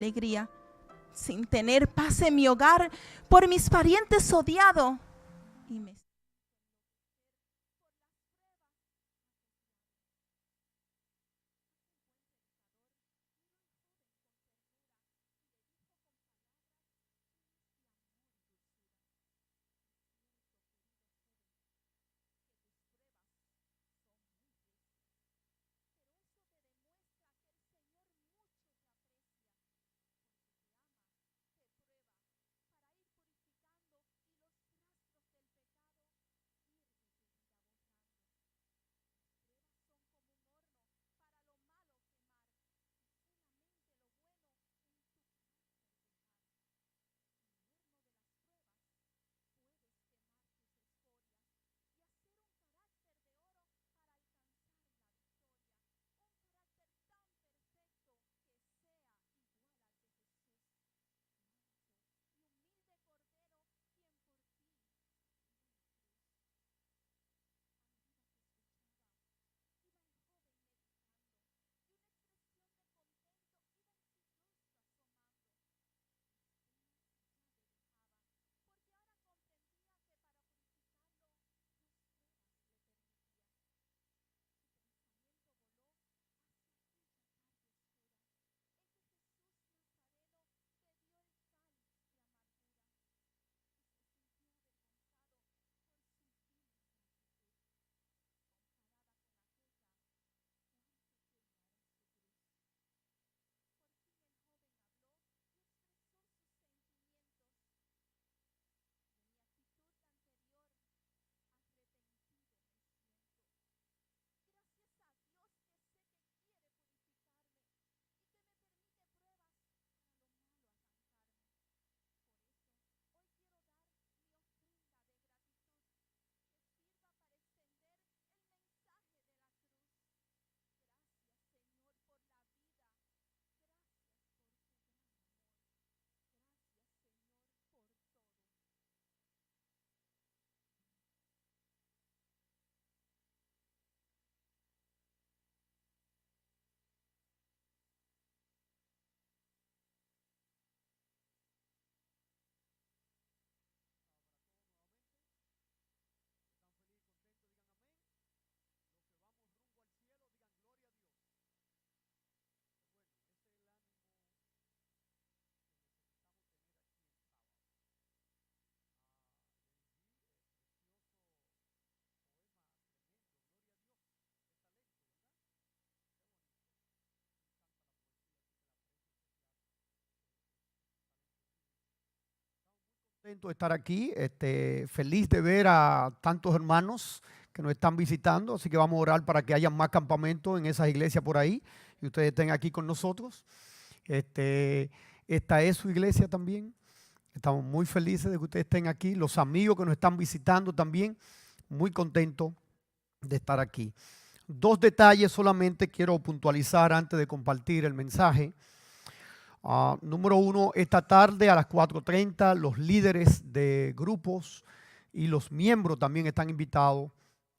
alegría, sin tener paz en mi hogar, por mis parientes odiado. Y me contento de estar aquí, feliz de ver a tantos hermanos que nos están visitando, así que vamos a orar para que haya más campamentos en esas iglesias por ahí y ustedes estén aquí con nosotros. Esta es su iglesia también. Estamos muy felices de que ustedes estén aquí. Los amigos que nos están visitando también, muy contentos de estar aquí. Dos detalles solamente quiero puntualizar antes de compartir el mensaje. Número uno, esta tarde a las 4:30 los líderes de grupos y los miembros también están invitados.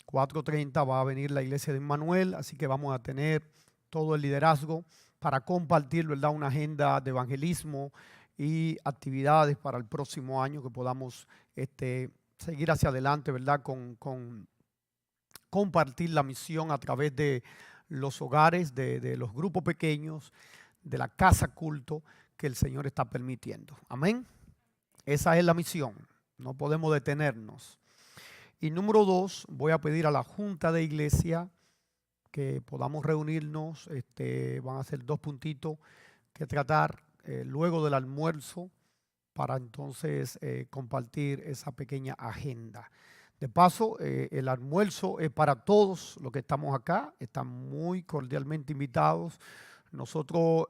4:30 va a venir la iglesia de Emmanuel, así que vamos a tener todo el liderazgo para compartir, ¿verdad?, una agenda de evangelismo y actividades para el próximo año que podamos seguir hacia adelante, ¿verdad?, con compartir la misión a través de los hogares, de los grupos pequeños, de la casa culto que el Señor está permitiendo. Amén. Esa es la misión. No podemos detenernos. Y número dos, voy a pedir a la Junta de Iglesia que podamos reunirnos. Van a ser dos puntitos que tratar luego del almuerzo para entonces compartir esa pequeña agenda. De paso, el almuerzo es para todos los que estamos acá. Están muy cordialmente invitados. Nosotros,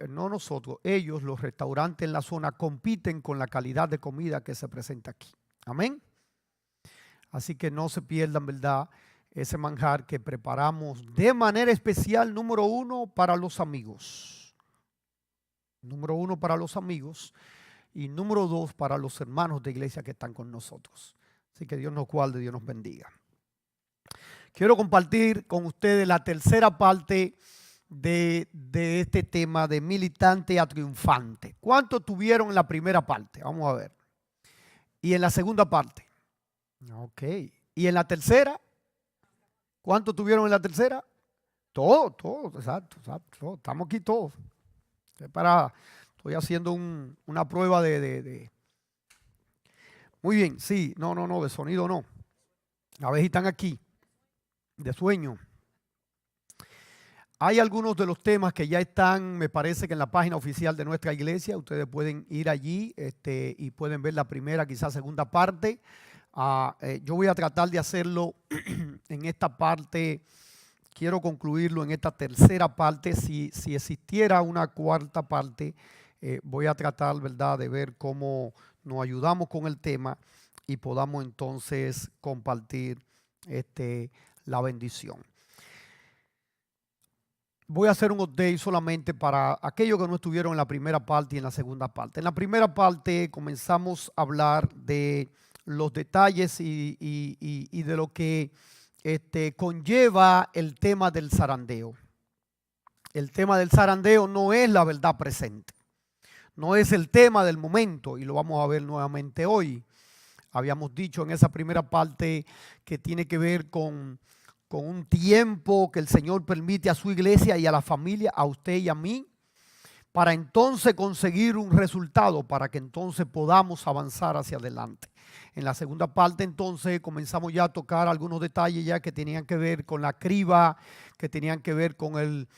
no nosotros, ellos, los restaurantes en la zona, compiten con la calidad de comida que se presenta aquí. Amén. Así que no se pierdan, ¿verdad?, ese manjar que preparamos de manera especial, número uno, para los amigos. Número uno, para los amigos. Y número dos, para los hermanos de iglesia que están con nosotros. Así que Dios nos guarde, Dios nos bendiga. Quiero compartir con ustedes la tercera parte de este tema de militante a triunfante. ¿Cuánto tuvieron en la primera parte? Vamos a ver. ¿Y en la segunda parte? Ok. ¿Y en la tercera? ¿Cuánto tuvieron en la tercera? Todo, exacto. Todo. Estamos aquí todos. Estoy haciendo una prueba de... Muy bien, sí, no, de sonido no. A ver si están aquí, de sueño. Hay algunos de los temas que ya están, me parece que en la página oficial de nuestra iglesia. Ustedes pueden ir allí y pueden ver la primera, quizás segunda parte. Yo voy a tratar de hacerlo en esta parte. Quiero concluirlo en esta tercera parte. Si existiera una cuarta parte, voy a tratar, ¿verdad?, de ver cómo nos ayudamos con el tema y podamos entonces compartir la bendición. Voy a hacer un update solamente para aquellos que no estuvieron en la primera parte y en la segunda parte. En la primera parte comenzamos a hablar de los detalles y de lo que conlleva el tema del zarandeo. El tema del zarandeo no es la verdad presente, no es el tema del momento, y lo vamos a ver nuevamente hoy. Habíamos dicho en esa primera parte que tiene que ver con un tiempo que el Señor permite a su iglesia y a la familia, a usted y a mí, para entonces conseguir un resultado, para que entonces podamos avanzar hacia adelante. En la segunda parte entonces comenzamos ya a tocar algunos detalles ya que tenían que ver con la criba, que tenían que ver con el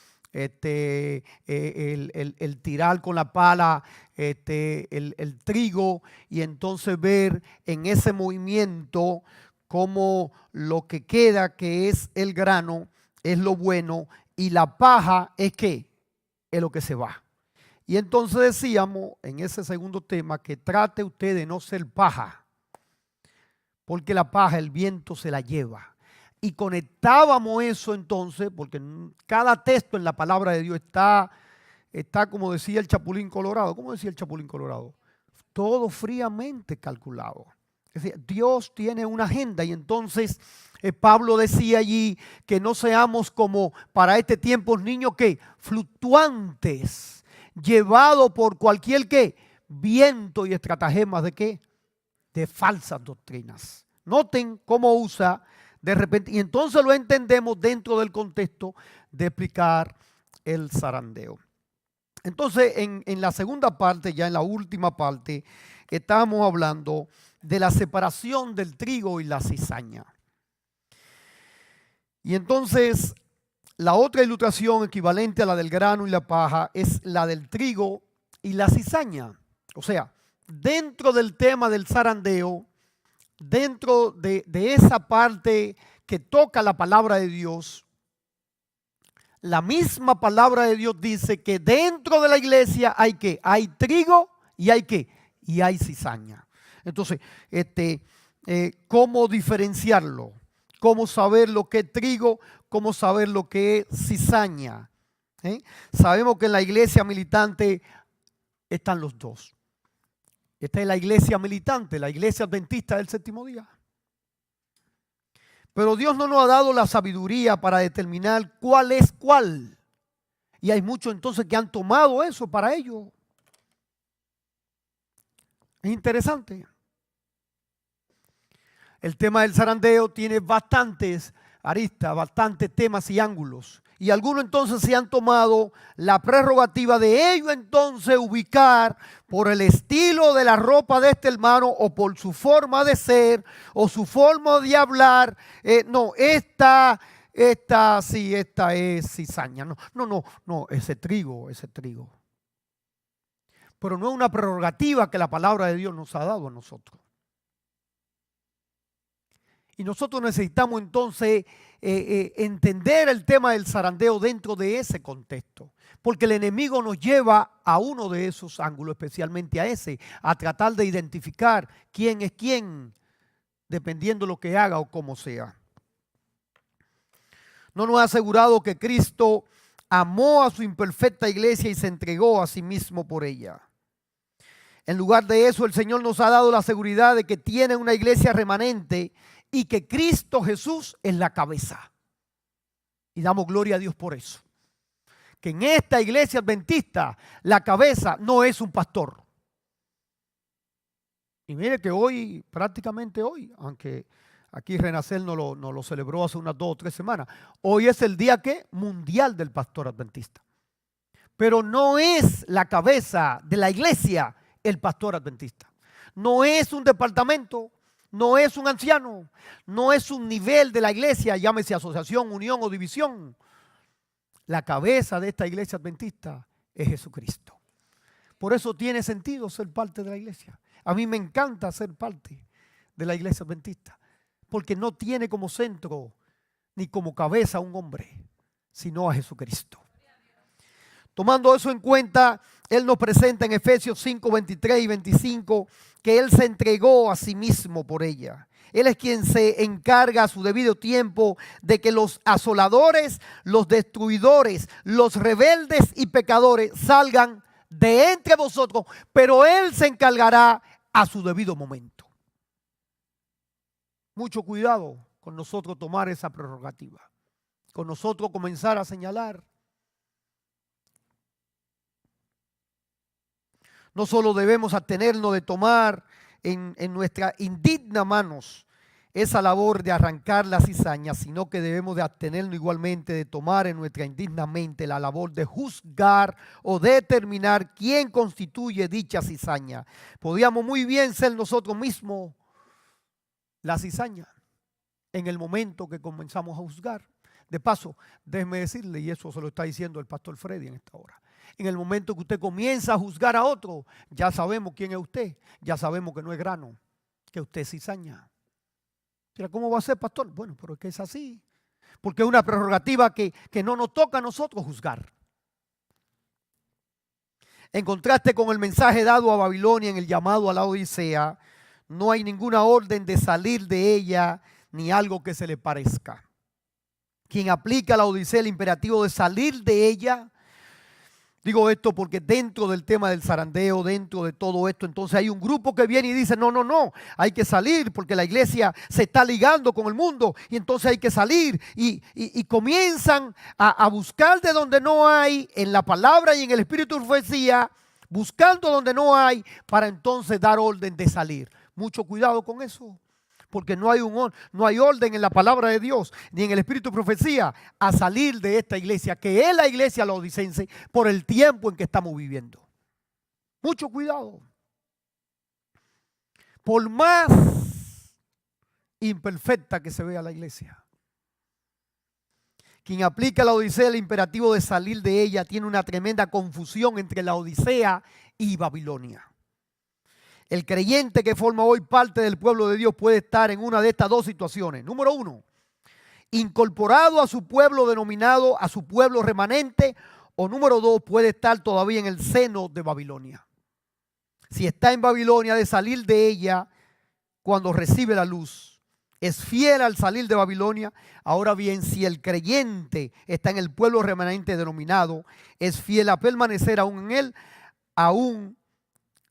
tirar con la pala el trigo, y entonces ver en ese movimiento cómo lo que queda, que es el grano, es lo bueno, y la paja es ¿qué? Es lo que se va. Y entonces decíamos en ese segundo tema que trate usted de no ser paja, porque la paja el viento se la lleva. Y conectábamos eso entonces, porque cada texto en la palabra de Dios está como decía el Chapulín Colorado. ¿Cómo decía el Chapulín Colorado? Todo fríamente calculado. Es decir, Dios tiene una agenda, y entonces Pablo decía allí que no seamos como para este tiempo niños que fluctuantes, llevados por cualquier ¿qué? Viento y estratagemas de ¿qué? De falsas doctrinas. Noten cómo usa de repente, y entonces lo entendemos dentro del contexto de explicar el zarandeo. Entonces en la segunda parte, ya en la última parte, estábamos hablando de la separación del trigo y la cizaña. Y entonces la otra ilustración equivalente a la del grano y la paja es la del trigo y la cizaña. O sea, dentro del tema del zarandeo, dentro de esa parte que toca la palabra de Dios, la misma palabra de Dios dice que dentro de la iglesia hay ¿qué? Hay trigo y hay ¿qué? Y hay cizaña. Entonces, ¿cómo diferenciarlo? ¿Cómo saber lo que es trigo? ¿Cómo saber lo que es cizaña? Sabemos que en la iglesia militante están los dos. Esta es la iglesia militante, la iglesia adventista del séptimo día. Pero Dios no nos ha dado la sabiduría para determinar cuál es cuál. Y hay muchos entonces que han tomado eso para ellos. Es interesante. El tema del zarandeo tiene bastantes aristas, bastantes temas y ángulos. Y algunos entonces se han tomado la prerrogativa de ellos entonces ubicar por el estilo de la ropa de este hermano o por su forma de ser o su forma de hablar. No, esta es cizaña. No, ese trigo. Pero no es una prerrogativa que la palabra de Dios nos ha dado a nosotros. Y nosotros necesitamos entonces entender el tema del zarandeo dentro de ese contexto. Porque el enemigo nos lleva a uno de esos ángulos, especialmente a ese, a tratar de identificar quién es quién, dependiendo de lo que haga o cómo sea. No nos ha asegurado que Cristo amó a su imperfecta iglesia y se entregó a sí mismo por ella. En lugar de eso, el Señor nos ha dado la seguridad de que tiene una iglesia remanente y que Cristo Jesús es la cabeza. Y damos gloria a Dios por eso. que en esta iglesia adventista la cabeza no es un pastor. Y mire que hoy, prácticamente hoy, aunque aquí Renacer no lo celebró hace unas 2 o 3 semanas, hoy es el día mundial del pastor adventista. Pero no es la cabeza de la iglesia el pastor adventista. No es un departamento, no es un anciano, no es un nivel de la iglesia, llámese asociación, unión o división. La cabeza de esta iglesia adventista es Jesucristo. Por eso tiene sentido ser parte de la iglesia. A mí me encanta ser parte de la iglesia adventista, porque no tiene como centro ni como cabeza a un hombre, sino a Jesucristo. Tomando eso en cuenta, Él nos presenta en Efesios 5, 23 y 25 que Él se entregó a sí mismo por ella. Él es quien se encarga a su debido tiempo de que los asoladores, los destruidores, los rebeldes y pecadores salgan de entre vosotros, pero Él se encargará a su debido momento. Mucho cuidado con nosotros tomar esa prerrogativa, con nosotros comenzar a señalar. No solo debemos abstenernos de tomar en nuestra indigna manos esa labor de arrancar la cizaña, sino que debemos de abstenernos igualmente de tomar en nuestra indigna mente la labor de juzgar o determinar quién constituye dicha cizaña. Podríamos muy bien ser nosotros mismos la cizaña en el momento que comenzamos a juzgar. De paso, déjeme decirle, y eso se lo está diciendo el pastor Freddy en esta hora, en el momento que usted comienza a juzgar a otro, ya sabemos quién es usted, ya sabemos que no es grano, que usted es cizaña. ¿Cómo va a ser, pastor? Bueno, pero es que es así, porque es una prerrogativa que no nos toca a nosotros juzgar. En contraste con el mensaje dado a Babilonia en el llamado a la Odisea, no hay ninguna orden de salir de ella ni algo que se le parezca. Quien aplica a la Odisea el imperativo de salir de ella, digo esto porque dentro del tema del zarandeo, dentro de todo esto, entonces hay un grupo que viene y dice, no, hay que salir porque la iglesia se está ligando con el mundo y entonces hay que salir y comienzan a buscar de donde no hay en la palabra y en el espíritu de profecía, buscando donde no hay para entonces dar orden de salir. Mucho cuidado con eso, porque no hay orden en la palabra de Dios ni en el espíritu de profecía a salir de esta iglesia, que es la iglesia laodicense, por el tiempo en que estamos viviendo. Mucho cuidado. Por más imperfecta que se vea la iglesia, quien aplica a la Odisea el imperativo de salir de ella tiene una tremenda confusión entre la Odisea y Babilonia. El creyente que forma hoy parte del pueblo de Dios puede estar en una de estas dos situaciones. Número 1, incorporado a su pueblo denominado, a su pueblo remanente. O número 2, puede estar todavía en el seno de Babilonia. Si está en Babilonia, de salir de ella cuando recibe la luz. Es fiel al salir de Babilonia. Ahora bien, si el creyente está en el pueblo remanente denominado, es fiel a permanecer aún en él, aún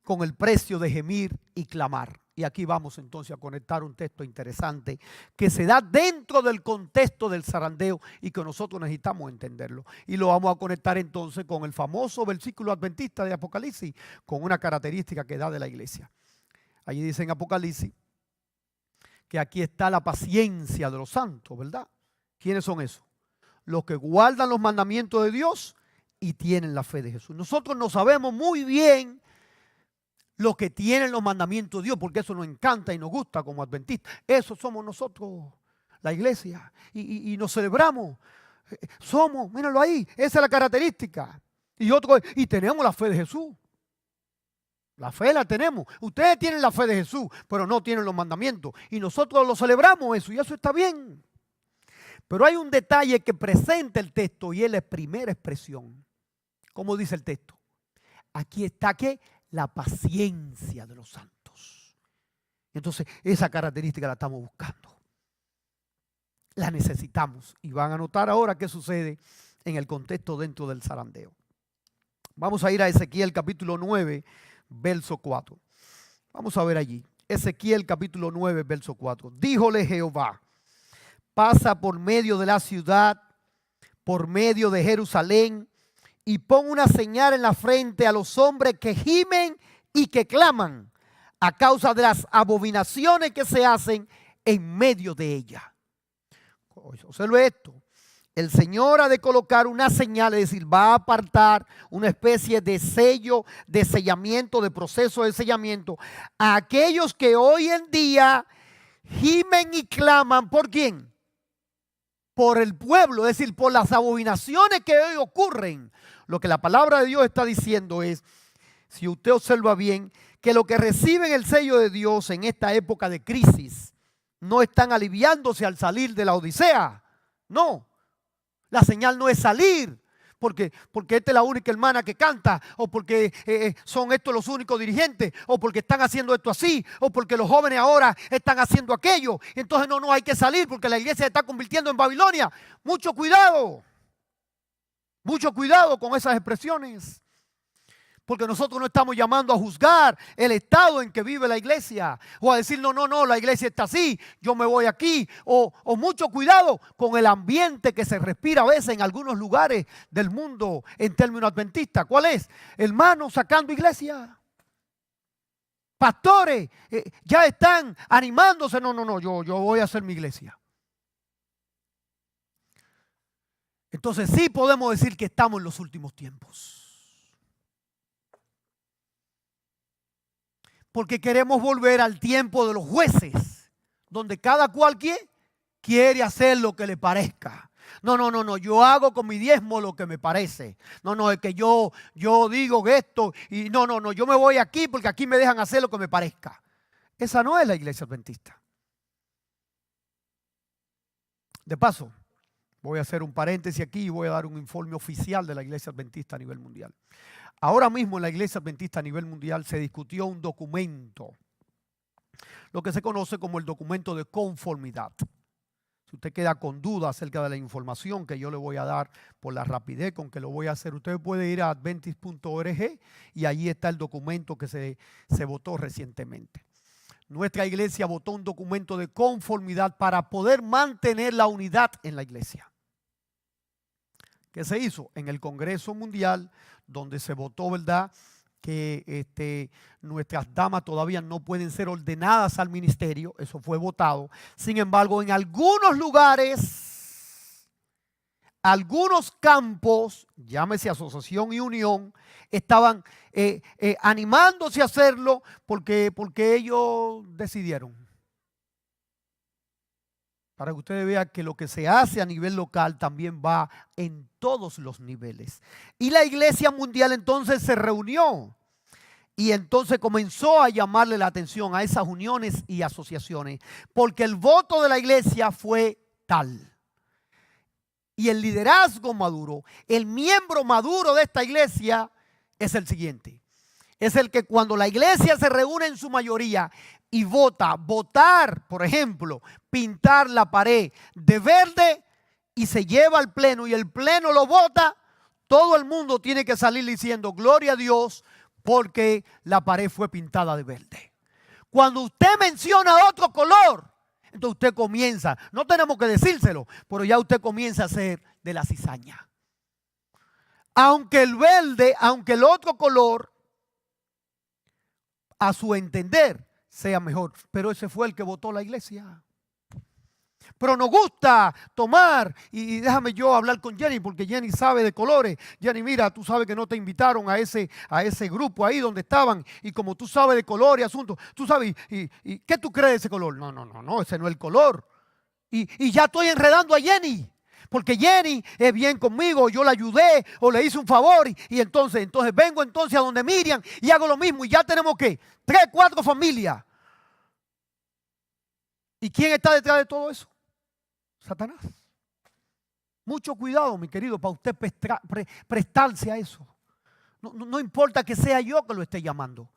con el precio de gemir y clamar. Y aquí vamos entonces a conectar un texto interesante que se da dentro del contexto del zarandeo y que nosotros necesitamos entenderlo. Y lo vamos a conectar entonces con el famoso versículo adventista de Apocalipsis, con una característica que da de la iglesia. Allí dice en Apocalipsis que aquí está la paciencia de los santos, ¿verdad? ¿Quiénes son esos? Los que guardan los mandamientos de Dios y tienen la fe de Jesús. Nosotros no sabemos muy bien los que tienen los mandamientos de Dios, porque eso nos encanta y nos gusta como adventistas. Eso somos nosotros, la iglesia, y nos celebramos. Somos, míralo ahí, esa es la característica. Y tenemos la fe de Jesús. La fe la tenemos. Ustedes tienen la fe de Jesús, pero no tienen los mandamientos. Y nosotros lo celebramos eso, y eso está bien. Pero hay un detalle que presenta el texto, y es la primera expresión. ¿Cómo dice el texto? Aquí está que la paciencia de los santos. Entonces, esa característica la estamos buscando. La necesitamos. Y van a notar ahora qué sucede en el contexto dentro del zarandeo. Vamos a ir a Ezequiel capítulo 9, verso 4. Vamos a ver allí. Ezequiel capítulo 9, verso 4. Díjole Jehová, pasa por medio de la ciudad, por medio de Jerusalén, y pon una señal en la frente a los hombres que gimen y que claman a causa de las abominaciones que se hacen en medio de ella. Observe esto. El Señor ha de colocar una señal, es decir, va a apartar una especie de sello, de sellamiento, de proceso de sellamiento a aquellos que hoy en día gimen y claman. ¿Por quién? Por el pueblo, es decir, por las abominaciones que hoy ocurren. Lo que la palabra de Dios está diciendo es, si usted observa bien, que lo que reciben el sello de Dios en esta época de crisis no están aliviándose al salir de la odisea. No, la señal no es salir porque esta es la única hermana que canta, o porque son estos los únicos dirigentes, o porque están haciendo esto así, o porque los jóvenes ahora están haciendo aquello. Entonces no hay que salir porque la iglesia se está convirtiendo en Babilonia. Mucho cuidado con esas expresiones. Porque nosotros no estamos llamando a juzgar el estado en que vive la iglesia. O a decir, no, la iglesia está así, yo me voy aquí. O mucho cuidado con el ambiente que se respira a veces en algunos lugares del mundo en términos adventistas. ¿Cuál es? Hermanos sacando iglesia. Pastores ya están animándose. No, yo voy a hacer mi iglesia. Entonces sí podemos decir que estamos en los últimos tiempos. Porque queremos volver al tiempo de los jueces, donde cada cual quiere hacer lo que le parezca. No, yo hago con mi diezmo lo que me parece. No, es que yo digo esto y no, yo me voy aquí porque aquí me dejan hacer lo que me parezca. Esa no es la iglesia adventista. De paso, voy a hacer un paréntesis aquí y voy a dar un informe oficial de la iglesia adventista a nivel mundial. Ahora mismo en la iglesia adventista a nivel mundial se discutió un documento, lo que se conoce como el documento de conformidad. Si usted queda con duda acerca de la información que yo le voy a dar por la rapidez con que lo voy a hacer, usted puede ir a adventist.org y allí está el documento que se votó recientemente. Nuestra iglesia votó un documento de conformidad para poder mantener la unidad en la iglesia. ¿Qué se hizo? En el Congreso Mundial, donde se votó, ¿verdad?, que nuestras damas todavía no pueden ser ordenadas al ministerio. Eso fue votado. Sin embargo, en algunos lugares, algunos campos, llámese asociación y unión, estaban animándose a hacerlo porque ellos decidieron. Para que ustedes vean que lo que se hace a nivel local también va en todos los niveles. Y la iglesia mundial entonces se reunió y entonces comenzó a llamarle la atención a esas uniones y asociaciones, porque el voto de la iglesia fue tal. Y el liderazgo maduro, el miembro maduro de esta iglesia es el siguiente. Es el que cuando la iglesia se reúne en su mayoría y votar, por ejemplo, pintar la pared de verde y se lleva al pleno y el pleno lo vota, todo el mundo tiene que salir diciendo gloria a Dios porque la pared fue pintada de verde. Cuando usted menciona otro color, entonces usted comienza, no tenemos que decírselo, pero ya usted comienza a hacer de la cizaña. Aunque el verde, aunque el otro color, a su entender, sea mejor. Pero ese fue el que votó la iglesia. Pero nos gusta tomar, y déjame yo hablar con Jenny, porque Jenny sabe de colores. Jenny, mira, tú sabes que no te invitaron a ese grupo ahí donde estaban, y como tú sabes de color y asuntos, tú sabes, y ¿qué tú crees de ese color? No, ese no es el color. Y ya estoy enredando a Jenny, porque Jenny es bien conmigo, yo la ayudé o le hice un favor, y entonces vengo entonces a donde Miriam y hago lo mismo, y ya tenemos ¿qué? 3, 4 familias. ¿Y quién está detrás de todo eso? Satanás. Mucho cuidado, mi querido, para usted prestarse a eso. No importa que sea yo que lo esté llamando.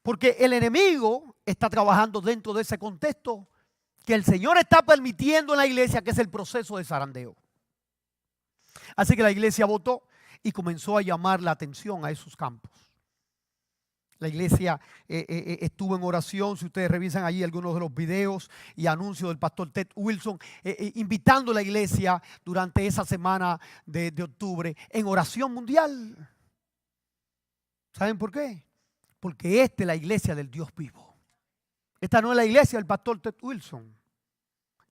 Porque el enemigo está trabajando dentro de ese contexto que el Señor está permitiendo en la iglesia, que es el proceso de zarandeo. Así que la iglesia votó y comenzó a llamar la atención a esos campos. La iglesia estuvo en oración. Si ustedes revisan allí algunos de los videos y anuncios del pastor Ted Wilson, invitando a la iglesia durante esa semana de octubre en oración mundial. ¿Saben por qué? Porque esta es la iglesia del Dios vivo. Esta no es la iglesia del pastor Ted Wilson.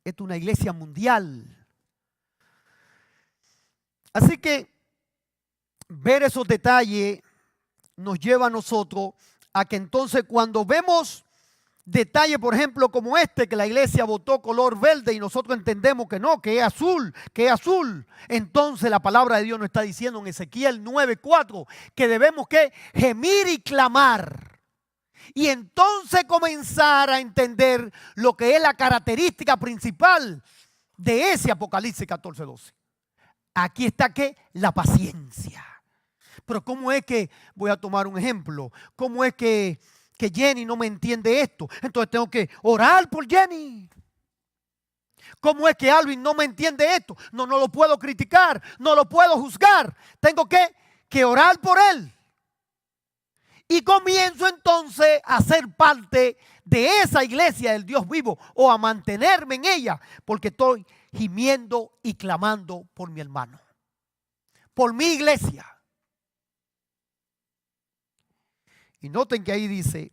Esta es una iglesia mundial. Así que ver esos detalles nos lleva a nosotros a que entonces cuando vemos detalles, por ejemplo, como este, que la iglesia votó color verde y nosotros entendemos que no, que es azul, entonces la palabra de Dios nos está diciendo en Ezequiel 9:4 que debemos que gemir y clamar. Y entonces comenzar a entender lo que es la característica principal de ese Apocalipsis 14:12. Aquí está que la paciencia. Pero ¿cómo es que, voy a tomar un ejemplo, cómo es que Jenny no me entiende esto? Entonces tengo que orar por Jenny. ¿Cómo es que Alvin no me entiende esto? No lo puedo criticar, no lo puedo juzgar. Tengo que orar por él. Y comienzo entonces a ser parte de esa iglesia del Dios vivo o a mantenerme en ella porque estoy gimiendo y clamando por mi hermano, por mi iglesia. Y noten que ahí dice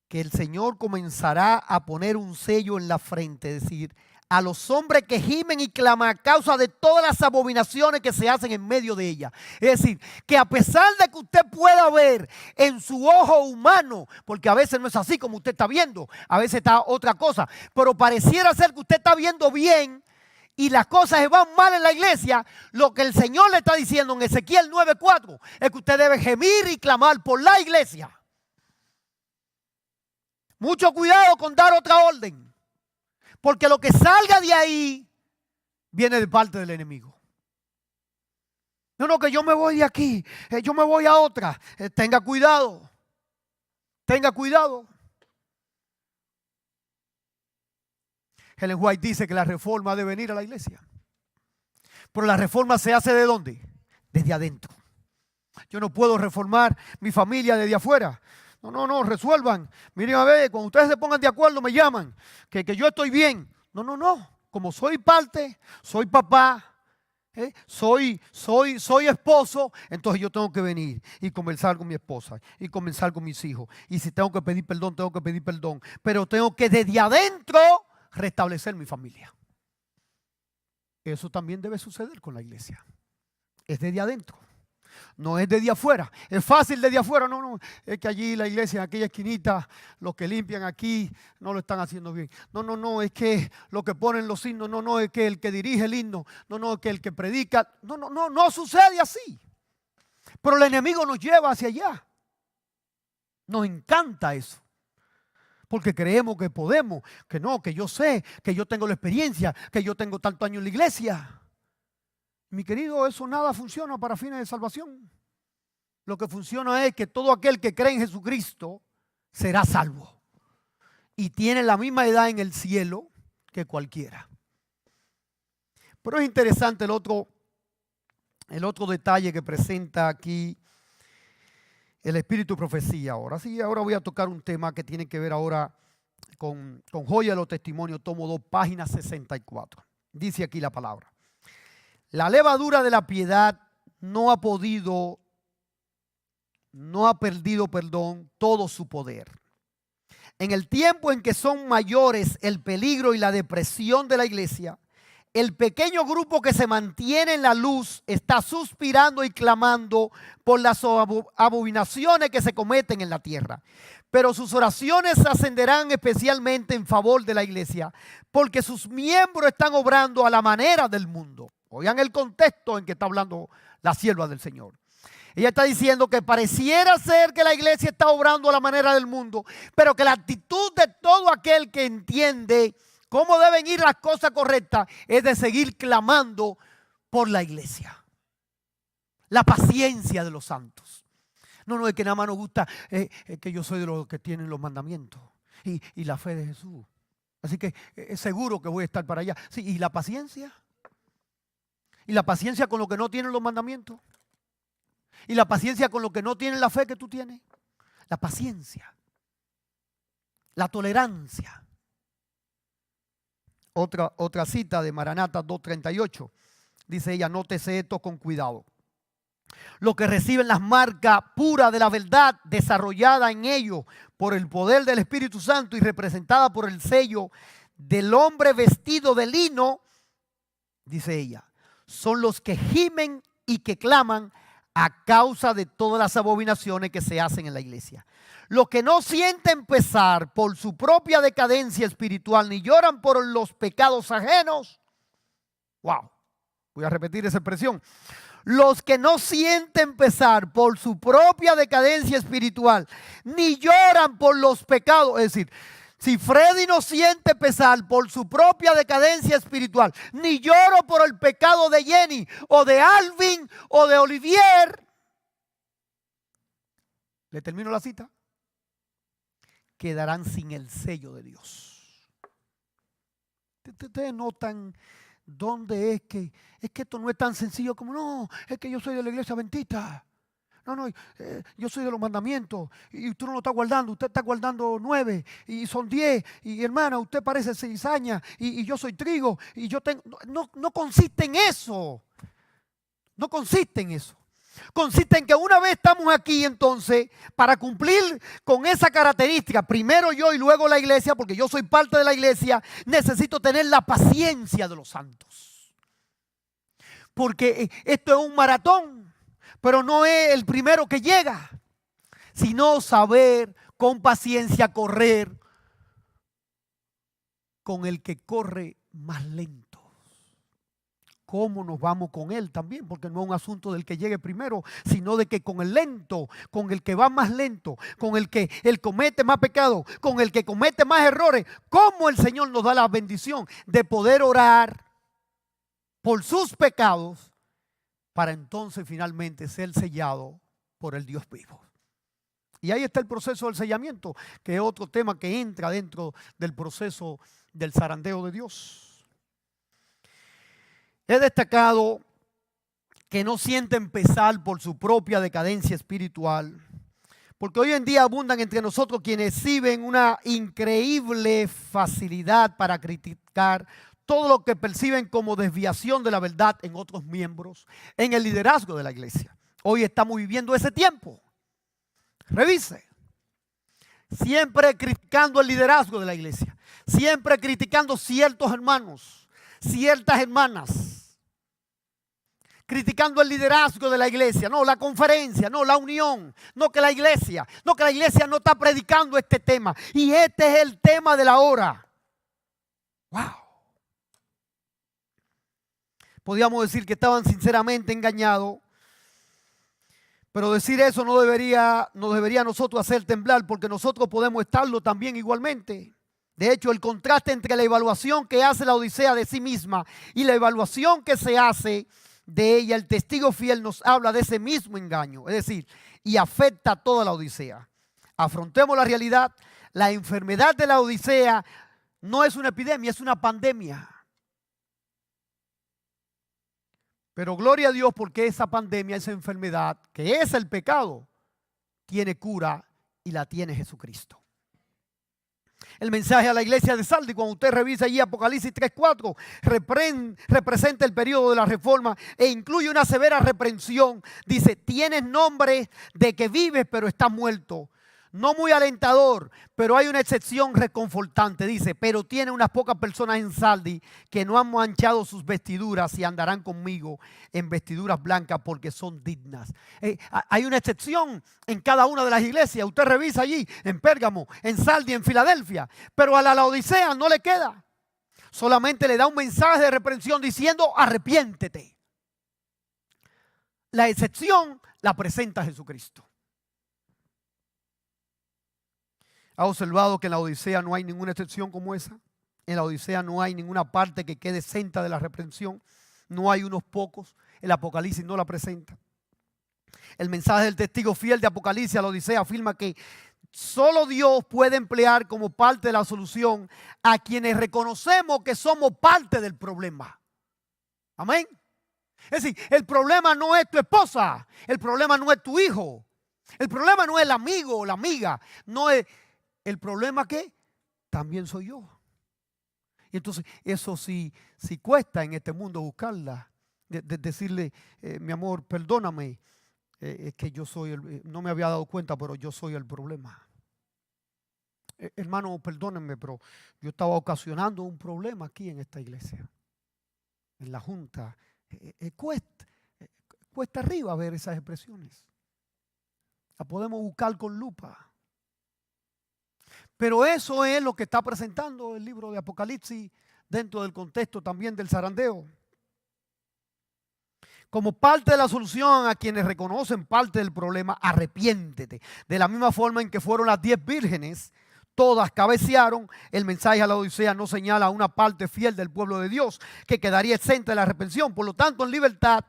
que el Señor comenzará a poner un sello en la frente, es decir, a los hombres que gimen y claman a causa de todas las abominaciones que se hacen en medio de ella. Es decir, que a pesar de que usted pueda ver en su ojo humano, porque a veces no es así como usted está viendo, a veces está otra cosa, pero pareciera ser que usted está viendo bien y las cosas se van mal en la iglesia, lo que el Señor le está diciendo en Ezequiel 9:4 es que usted debe gemir y clamar por la iglesia. Mucho cuidado con dar otra orden, porque lo que salga de ahí viene de parte del enemigo. No, que yo me voy de aquí, yo me voy a otra. Tenga cuidado, tenga cuidado. Ellen White dice que la reforma debe venir a la iglesia. Pero la reforma se hace ¿de dónde? Desde adentro. Yo no puedo reformar mi familia desde afuera. No, resuelvan. Miren a ver, cuando ustedes se pongan de acuerdo me llaman, que yo estoy bien. No. Como soy parte, soy papá, soy esposo, entonces yo tengo que venir y conversar con mi esposa y conversar con mis hijos. Y si tengo que pedir perdón, tengo que pedir perdón. Pero tengo que desde adentro restablecer mi familia. Eso también debe suceder con la iglesia. Es desde adentro. No es desde afuera. Es fácil desde afuera. No. Es que allí la iglesia, en aquella esquinita, los que limpian aquí no lo están haciendo bien. No. Es que los que ponen los himnos. No. Es que el que dirige el himno. No. Es que el que predica. No sucede así. Pero el enemigo nos lleva hacia allá. Nos encanta eso. Porque creemos que podemos. Que no, que yo sé, que yo tengo la experiencia, que yo tengo tantos años en la iglesia. Mi querido, eso nada funciona para fines de salvación. Lo que funciona es que todo aquel que cree en Jesucristo será salvo. Y tiene la misma edad en el cielo que cualquiera. Pero es interesante el otro detalle que presenta aquí el espíritu de profecía. Ahora voy a tocar un tema que tiene que ver ahora con Joya de los Testimonios, tomo 2, página 64. Dice aquí la palabra. La levadura de la piedad no ha perdido, todo su poder. En el tiempo en que son mayores el peligro y la depresión de la iglesia, el pequeño grupo que se mantiene en la luz está suspirando y clamando por las abominaciones que se cometen en la tierra. Pero sus oraciones ascenderán especialmente en favor de la iglesia, porque sus miembros están obrando a la manera del mundo. Oigan el contexto en que está hablando la sierva del Señor. Ella está diciendo que pareciera ser que la iglesia está obrando a la manera del mundo, pero que la actitud de todo aquel que entiende cómo deben ir las cosas correctas es de seguir clamando por la iglesia. La paciencia de los santos. No, es que nada más nos gusta que yo soy de los que tienen los mandamientos y la fe de Jesús. Así que es seguro que voy a estar para allá. Sí, ¿y la paciencia? ¿Y la paciencia con los que no tienen los mandamientos? Y la paciencia con lo que no tienen la fe que tú tienes. La paciencia. La tolerancia. Otra cita de Maranata 2:38. Dice ella, nótese esto con cuidado. Los que reciben las marcas puras de la verdad desarrollada en ellos por el poder del Espíritu Santo y representada por el sello del hombre vestido de lino, dice ella, son los que gimen y que claman a causa de todas las abominaciones que se hacen en la iglesia. Los que no sienten pesar por su propia decadencia espiritual ni lloran por los pecados ajenos. Wow, voy a repetir esa expresión. Los que no sienten pesar por su propia decadencia espiritual ni lloran por los pecados, es decir, si Freddy no siente pesar por su propia decadencia espiritual, ni lloro por el pecado de Jenny o de Alvin o de Olivier, le termino la cita, quedarán sin el sello de Dios. Ustedes notan dónde es que esto no es tan sencillo como, no, es que yo soy de la iglesia adventista. No, yo soy de los mandamientos y usted no lo está guardando, usted está guardando 9 y son 10 y hermana, usted parece cizaña y yo soy trigo y yo tengo, no consiste en eso, no consiste en eso. Consiste en que una vez estamos aquí entonces para cumplir con esa característica, primero yo y luego la iglesia, porque yo soy parte de la iglesia, necesito tener la paciencia de los santos. Porque esto es un maratón, pero no es el primero que llega, sino saber con paciencia correr con el que corre más lento. ¿Cómo nos vamos con él también? Porque no es un asunto del que llegue primero, sino de que con el lento, con el que va más lento, con el que él comete más pecado, con el que comete más errores, ¿cómo el Señor nos da la bendición de poder orar por sus pecados para entonces finalmente ser sellado por el Dios vivo? Y ahí está el proceso del sellamiento, que es otro tema que entra dentro del proceso del zarandeo de Dios. He destacado que no sienten pesar por su propia decadencia espiritual, porque hoy en día abundan entre nosotros quienes exhiben una increíble facilidad para criticar todo lo que perciben como desviación de la verdad en otros miembros, en el liderazgo de la iglesia. Hoy estamos viviendo ese tiempo. Revise. Siempre criticando el liderazgo de la iglesia, siempre criticando ciertos hermanos, ciertas hermanas, criticando el liderazgo de la iglesia, no la conferencia, no la unión, no que la iglesia no está predicando este tema. Y este es el tema de la hora. Wow. Podríamos decir que estaban sinceramente engañados, pero decir eso no debería a nosotros hacer temblar, porque nosotros podemos estarlo también igualmente. De hecho, el contraste entre la evaluación que hace la Odisea de sí misma y la evaluación que se hace de ella, el testigo fiel nos habla de ese mismo engaño, es decir, y afecta a toda la Odisea. Afrontemos la realidad, la enfermedad de la Odisea no es una epidemia, es una pandemia. Pero gloria a Dios porque esa pandemia, esa enfermedad, que es el pecado, tiene cura y la tiene Jesucristo. El mensaje a la iglesia de Sardis, cuando usted revisa allí Apocalipsis 3:4, representa el periodo de la reforma e incluye una severa reprensión. Dice, tienes nombre de que vives pero estás muerto. No muy alentador, pero hay una excepción reconfortante. Dice, pero tiene unas pocas personas en Sardis que no han manchado sus vestiduras y andarán conmigo en vestiduras blancas porque son dignas. Hay una excepción en cada una de las iglesias. Usted revisa allí, en Pérgamo, en Sardis, en Filadelfia. Pero a la Laodicea no le queda. Solamente le da un mensaje de reprensión diciendo, arrepiéntete. La excepción la presenta Jesucristo. ¿Ha observado que en la Odisea no hay ninguna excepción como esa? En la Odisea no hay ninguna parte que quede exenta de la reprensión. No hay unos pocos. El Apocalipsis no la presenta. El mensaje del testigo fiel de Apocalipsis a la Odisea afirma que solo Dios puede emplear como parte de la solución a quienes reconocemos que somos parte del problema. Amén. Es decir, el problema no es tu esposa, el problema no es tu hijo, el problema no es el amigo o la amiga, no es el problema que también soy yo. Y entonces eso sí cuesta en este mundo buscarla, de decirle, mi amor, perdóname, es que yo soy no me había dado cuenta, pero yo soy el problema. Hermano, perdónenme, pero yo estaba ocasionando un problema aquí en esta iglesia, en la junta. Cuesta arriba ver esas expresiones. La podemos buscar con lupa. Pero eso es lo que está presentando el libro de Apocalipsis dentro del contexto también del zarandeo. Como parte de la solución a quienes reconocen parte del problema, arrepiéntete. De la misma forma en que fueron las 10 vírgenes, todas cabecearon, el mensaje a la Odisea no señala a una parte fiel del pueblo de Dios que quedaría exenta de la reprensión. Por lo tanto, en libertad,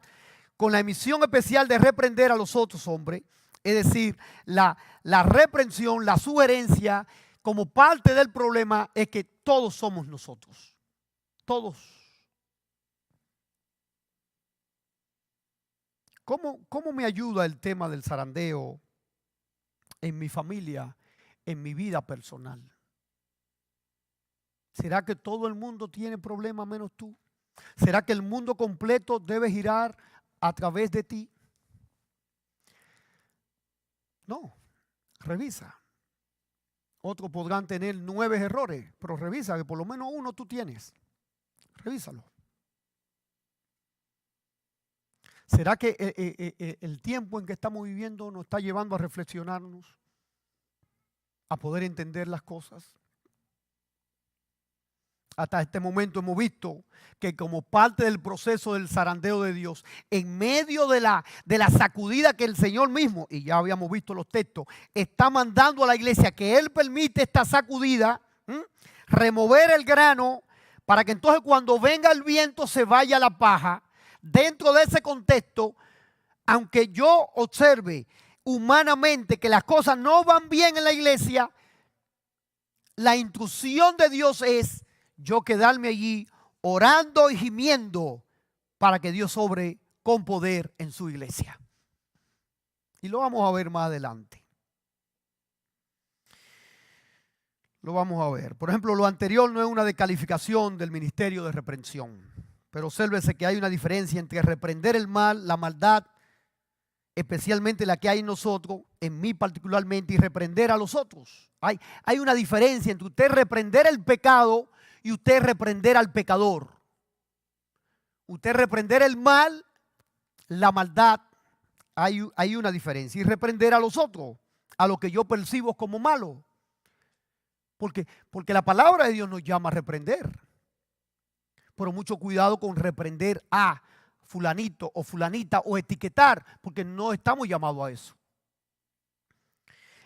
con la emisión especial de reprender a los otros hombres, es decir, la reprensión, la sugerencia como parte del problema es que todos somos nosotros. Todos. ¿Cómo me ayuda el tema del zarandeo en mi familia, en mi vida personal? ¿Será que todo el mundo tiene problemas menos tú? ¿Será que el mundo completo debe girar a través de ti? No, revisa. Otros podrán tener 9 errores, pero revisa que por lo menos uno tú tienes. Revísalo. ¿Será que el tiempo en que estamos viviendo nos está llevando a reflexionarnos, a poder entender las cosas? Hasta este momento hemos visto que como parte del proceso del zarandeo de Dios, en medio de la sacudida que el Señor mismo, y ya habíamos visto los textos, está mandando a la iglesia que Él permite esta sacudida, remover el grano, para que entonces cuando venga el viento se vaya la paja. Dentro de ese contexto, aunque yo observe humanamente que las cosas no van bien en la iglesia, la instrucción de Dios es yo quedarme allí orando y gimiendo para que Dios obre con poder en su iglesia. Y lo vamos a ver más adelante. Lo vamos a ver. Por ejemplo, lo anterior no es una descalificación del ministerio de reprensión. Pero obsérvese que hay una diferencia entre reprender el mal, la maldad, especialmente la que hay en nosotros, en mí particularmente, y reprender a los otros. Hay una diferencia entre usted reprender el pecado y usted reprender al pecador. Usted reprender el mal, la maldad, hay una diferencia. Y reprender a los otros, a lo que yo percibo como malo. Porque la palabra de Dios nos llama a reprender. Pero mucho cuidado con reprender a fulanito o fulanita o etiquetar, porque no estamos llamados a eso.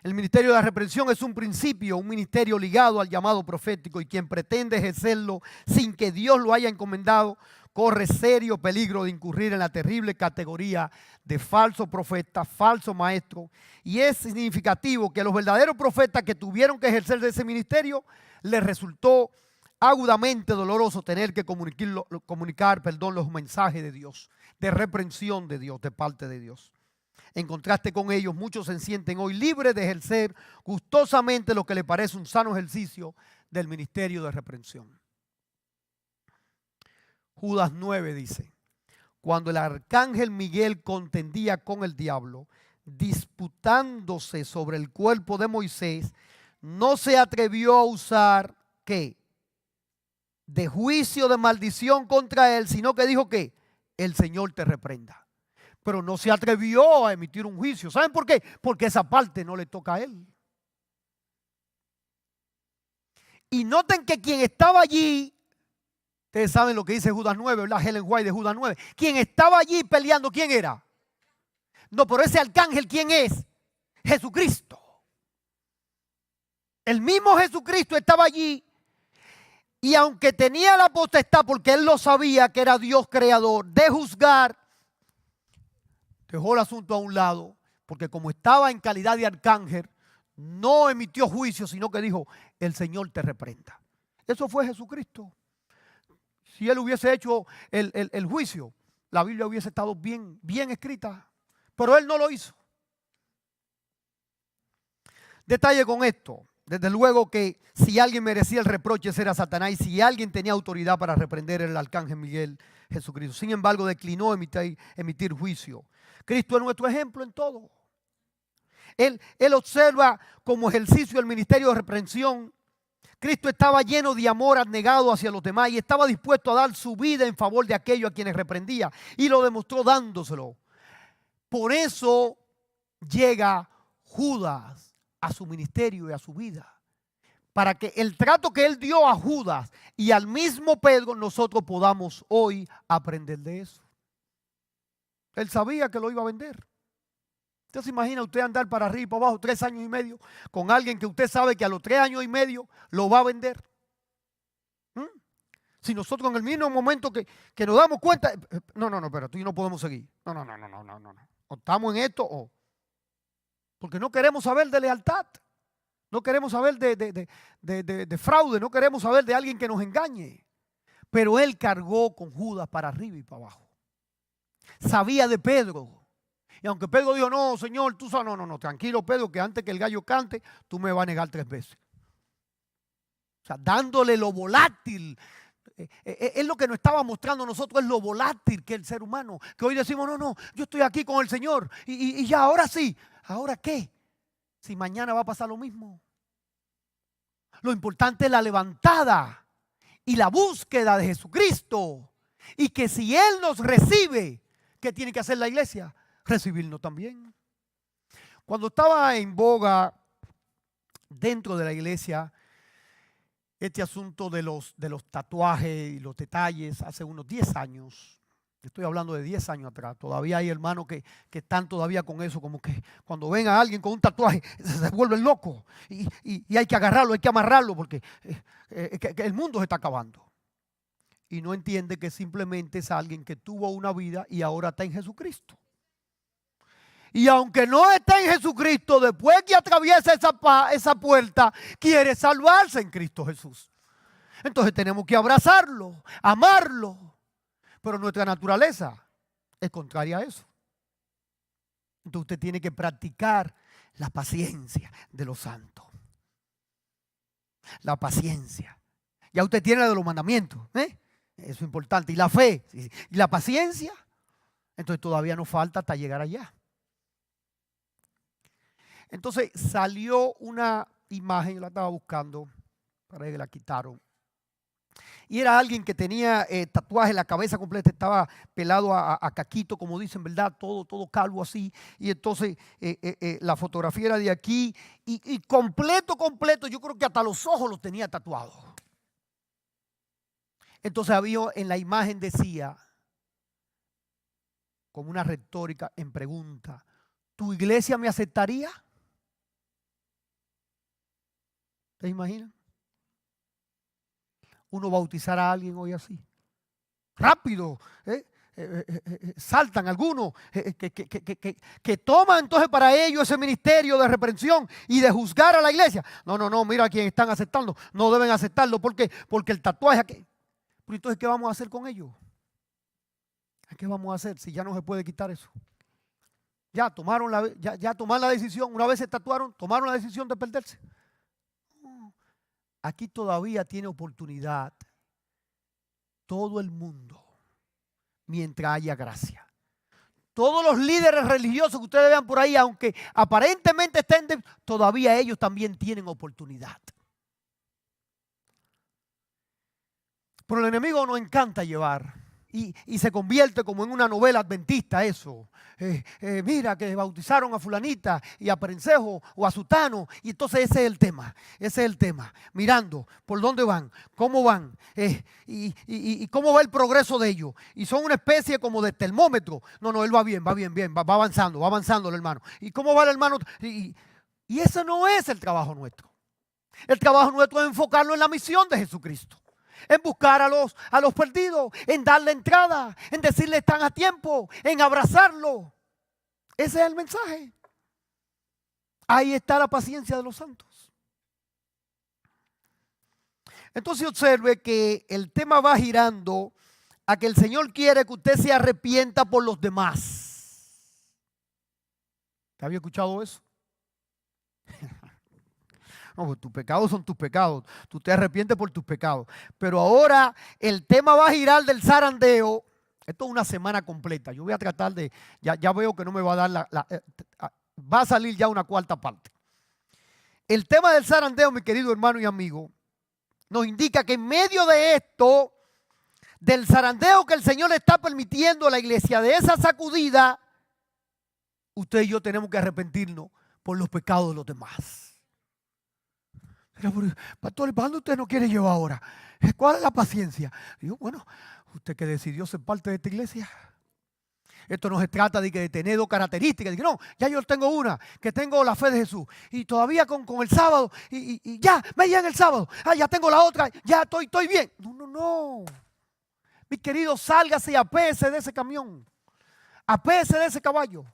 El ministerio de la reprensión es un principio, un ministerio ligado al llamado profético, y quien pretende ejercerlo sin que Dios lo haya encomendado corre serio peligro de incurrir en la terrible categoría de falso profeta, falso maestro. Y es significativo que a los verdaderos profetas que tuvieron que ejercer de ese ministerio les resultó agudamente doloroso tener que comunicar los mensajes de Dios, de reprensión de Dios, de parte de Dios. En contraste con ellos, muchos se sienten hoy libres de ejercer gustosamente lo que les parece un sano ejercicio del ministerio de reprensión. Judas 9 dice: cuando el arcángel Miguel contendía con el diablo, disputándose sobre el cuerpo de Moisés, no se atrevió a usar ¿qué? De juicio de maldición contra él, sino que dijo que el Señor te reprenda. Pero no se atrevió a emitir un juicio. ¿Saben por qué? Porque esa parte no le toca a él. Y noten que quien estaba allí, ustedes saben lo que dice Judas 9, ¿verdad? Helen White de Judas 9. Quien estaba allí peleando, ¿quién era? No, pero ese arcángel, ¿quién es? Jesucristo. El mismo Jesucristo estaba allí. Y aunque tenía la potestad, porque él lo sabía que era Dios creador, de juzgar, dejó el asunto a un lado, porque como estaba en calidad de arcángel, no emitió juicio, sino que dijo, el Señor te reprenda. Eso fue Jesucristo. Si él hubiese hecho el juicio, la Biblia hubiese estado bien escrita, pero él no lo hizo. Detalle con esto. Desde luego que si alguien merecía el reproche, ese era Satanás, y si alguien tenía autoridad para reprender, era el arcángel Miguel, Jesucristo. Sin embargo, declinó emitir juicio. Cristo es nuestro ejemplo en todo. Él observa como ejercicio el ministerio de reprensión. Cristo estaba lleno de amor abnegado hacia los demás y estaba dispuesto a dar su vida en favor de aquellos a quienes reprendía, y lo demostró dándoselo. Por eso llega Judas a su ministerio y a su vida, para que el trato que él dio a Judas y al mismo Pedro, nosotros podamos hoy aprender de eso. Él sabía que lo iba a vender. ¿Usted se imagina usted andar para arriba y para abajo 3 años y medio con alguien que usted sabe que a los 3 años y medio lo va a vender? Si nosotros en el mismo momento que nos damos cuenta, no, pero tú y yo no podemos seguir. No. O estamos en esto o... Porque no queremos saber de lealtad. No queremos saber de fraude. No queremos saber de alguien que nos engañe. Pero él cargó con Judas para arriba y para abajo. Sabía de Pedro. Y aunque Pedro dijo, no, Señor, tú sabes, no, tranquilo, Pedro, que antes que el gallo cante, tú me vas a negar 3 veces. O sea, dándole lo volátil. Es lo que nos estaba mostrando a nosotros, es lo volátil que es el ser humano. Que hoy decimos, no, yo estoy aquí con el Señor. Y ya, ahora sí. ¿Ahora qué? Si mañana va a pasar lo mismo. Lo importante es la levantada y la búsqueda de Jesucristo. Y que si Él nos recibe, ¿qué tiene que hacer la iglesia? Recibirnos también. Cuando estaba en boga dentro de la iglesia este asunto de los tatuajes y los detalles, hace unos 10 años, estoy hablando de 10 años atrás, todavía hay hermanos que están todavía con eso, como que cuando ven a alguien con un tatuaje se vuelven locos y hay que agarrarlo, hay que amarrarlo porque que el mundo se está acabando. Y no entiende que simplemente es alguien que tuvo una vida y ahora está en Jesucristo. Y aunque no está en Jesucristo, después que atraviesa esa puerta, quiere salvarse en Cristo Jesús. Entonces tenemos que abrazarlo, amarlo. Pero nuestra naturaleza es contraria a eso. Entonces usted tiene que practicar la paciencia de los santos. La paciencia. Ya usted tiene la de los mandamientos. Eso es importante. Y la fe. Y la paciencia. Entonces todavía nos falta hasta llegar allá. Entonces salió una imagen, yo la estaba buscando, para que la quitaron. Y era alguien que tenía tatuaje en la cabeza completa, estaba pelado a caquito, como dicen, ¿verdad? Todo calvo así. Y entonces la fotografía era de aquí y completo, yo creo que hasta los ojos los tenía tatuados. Entonces había en la imagen decía, como una retórica en pregunta, ¿tu iglesia me aceptaría? ¿Te imaginan? Uno bautizar a alguien hoy así. Rápido. Saltan algunos que toman entonces para ellos ese ministerio de reprensión y de juzgar a la iglesia. No, mira a quien están aceptando. No deben aceptarlo. ¿Por qué? Porque el tatuaje aquí. Pero entonces, ¿qué vamos a hacer con ellos? ¿Qué vamos a hacer si ya no se puede quitar eso? Ya tomaron la decisión. Una vez se tatuaron, tomaron la decisión de perderse. Aquí todavía tiene oportunidad todo el mundo mientras haya gracia. Todos los líderes religiosos que ustedes vean por ahí, aunque aparentemente estén, todavía ellos también tienen oportunidad. Pero el enemigo nos encanta llevar y se convierte como en una novela adventista eso. Mira que bautizaron a fulanita y a Perencejo o a Sutano, y entonces ese es el tema, mirando por dónde van, cómo van y cómo va el progreso de ellos, y son una especie como de termómetro. No, él va bien, va avanzando el hermano, y cómo va el hermano, y ese no es el trabajo nuestro. El trabajo nuestro es enfocarlo en la misión de Jesucristo, en buscar a los perdidos, en darle entrada, en decirle están a tiempo, en abrazarlo. Ese es el mensaje. Ahí está la paciencia de los santos. Entonces observe que el tema va girando a que el Señor quiere que usted se arrepienta por los demás. ¿Te había escuchado eso? No, pues tus pecados son tus pecados. Tú te arrepientes por tus pecados. Pero ahora el tema va a girar del zarandeo. Esto es una semana completa. Yo voy a tratar de, ya veo que no me va a dar va a salir ya una cuarta parte. El tema del zarandeo, mi querido hermano y amigo, nos indica que en medio de esto, del zarandeo que el Señor le está permitiendo a la iglesia, de esa sacudida, usted y yo tenemos que arrepentirnos por los pecados de los demás. Pastor, ¿para dónde usted no quiere llevar ahora? ¿Cuál es la paciencia? Digo, bueno, usted que decidió ser parte de esta iglesia. Esto no se trata de tener dos características. De que no, ya yo tengo una, que tengo la fe de Jesús. Y todavía con el sábado, y ya, me llega el sábado. Ah, ya tengo la otra, ya estoy bien. No. Mi querido, sálgase y apéese de ese camión. Apéese de ese caballo.